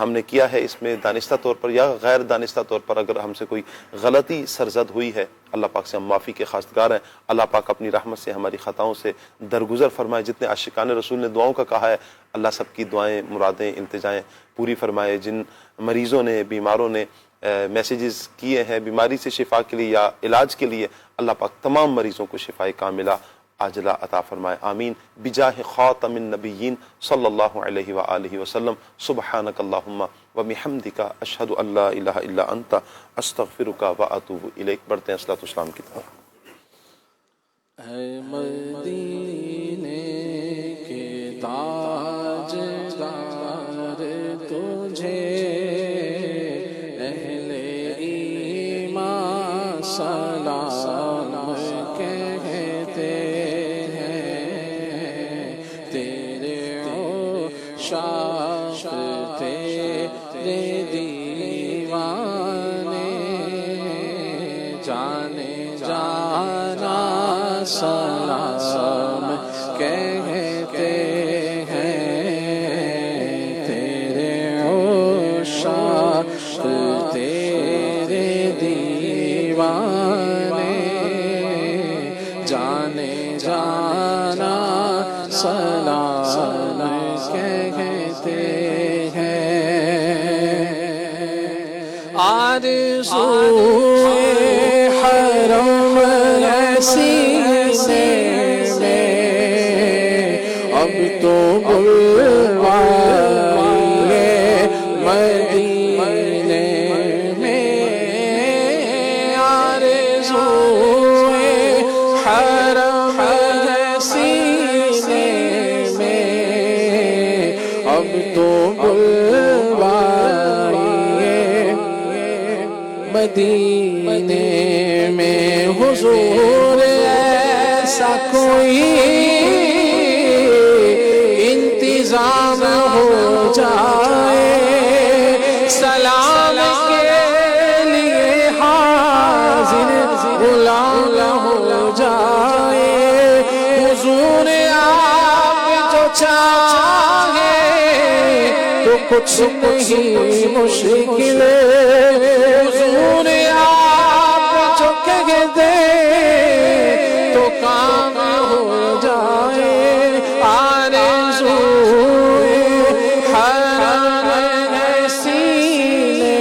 ہم نے کیا ہے اس میں دانستہ طور پر یا غیر دانستہ طور پر اگر ہم سے کوئی غلطی سرزد ہوئی ہے, اللہ پاک سے ہم معافی کے خواستگار ہیں. اللہ پاک اپنی رحمت سے ہماری خطاؤں سے درگزر فرمائے. جتنے عاشقان رسول نے دعاؤں کا کہا ہے, اللہ سب کی دعائیں, مرادیں, التجائیں پوری فرمائے. جن مریضوں نے, بیماروں نے میسیجز کیے ہیں بیماری سے شفا کے لیے یا علاج کے لیے, اللہ پاک تمام مریضوں کو شفائے کاملہ عاجلہ عطا فرمائے. آمین بجاہ خاتم النبیین صلی اللہ علیہ وآلہ وسلم. سبحانک اللہم وبحمدک اشہد ان لا الہ الا انت استغفرک واتوب الیک. بڑھتے ہیں صلاۃ والسلام کی طرف. اے مدینے کے تاجدار تجھے اہل ایمان سلام کہتے ہیں. تیرے عشاق تیرے دیوانے جانے جانا سلام کہتے ہیں. تیرے عشاق تیرے دیوانے جانے جانا سلام کہتے ہیں. آرزوئے حرم سینے میں اب تو بلوائے مدینے میں. آرزوئے حرم سینے میں اب تو بلوائیے مدینے میں حضور ایسا کوئی انتظام ہو جائے سلام کے لیے حاضر غلام ہو جائے حضور آپ جو چاہے تو کچھ نہیں مشکل حضور آپ جو کہہ دے تو کام ہو جائے آرزوئے حرم ہے سینے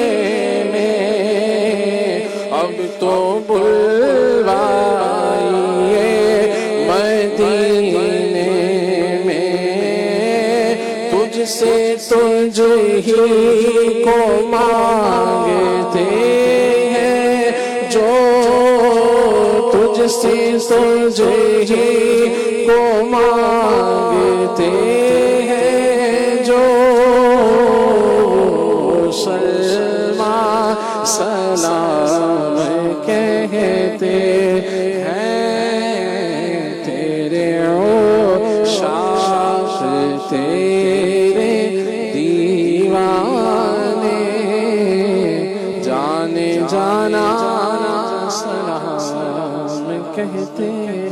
میں اب تو بلوائیے مدینے میں تجھ سے تجھ ہی کو مانگتے ہیں جو تجھ سے تجھ ہی کو مانگتے ہیں جو سلام سلام کہتے ہیں تیرے عاشق تیرے دیوانے جانے جانا سلام کہتے ہیں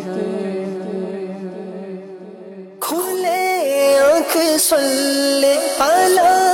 کھلے آنکھ صلی اللہ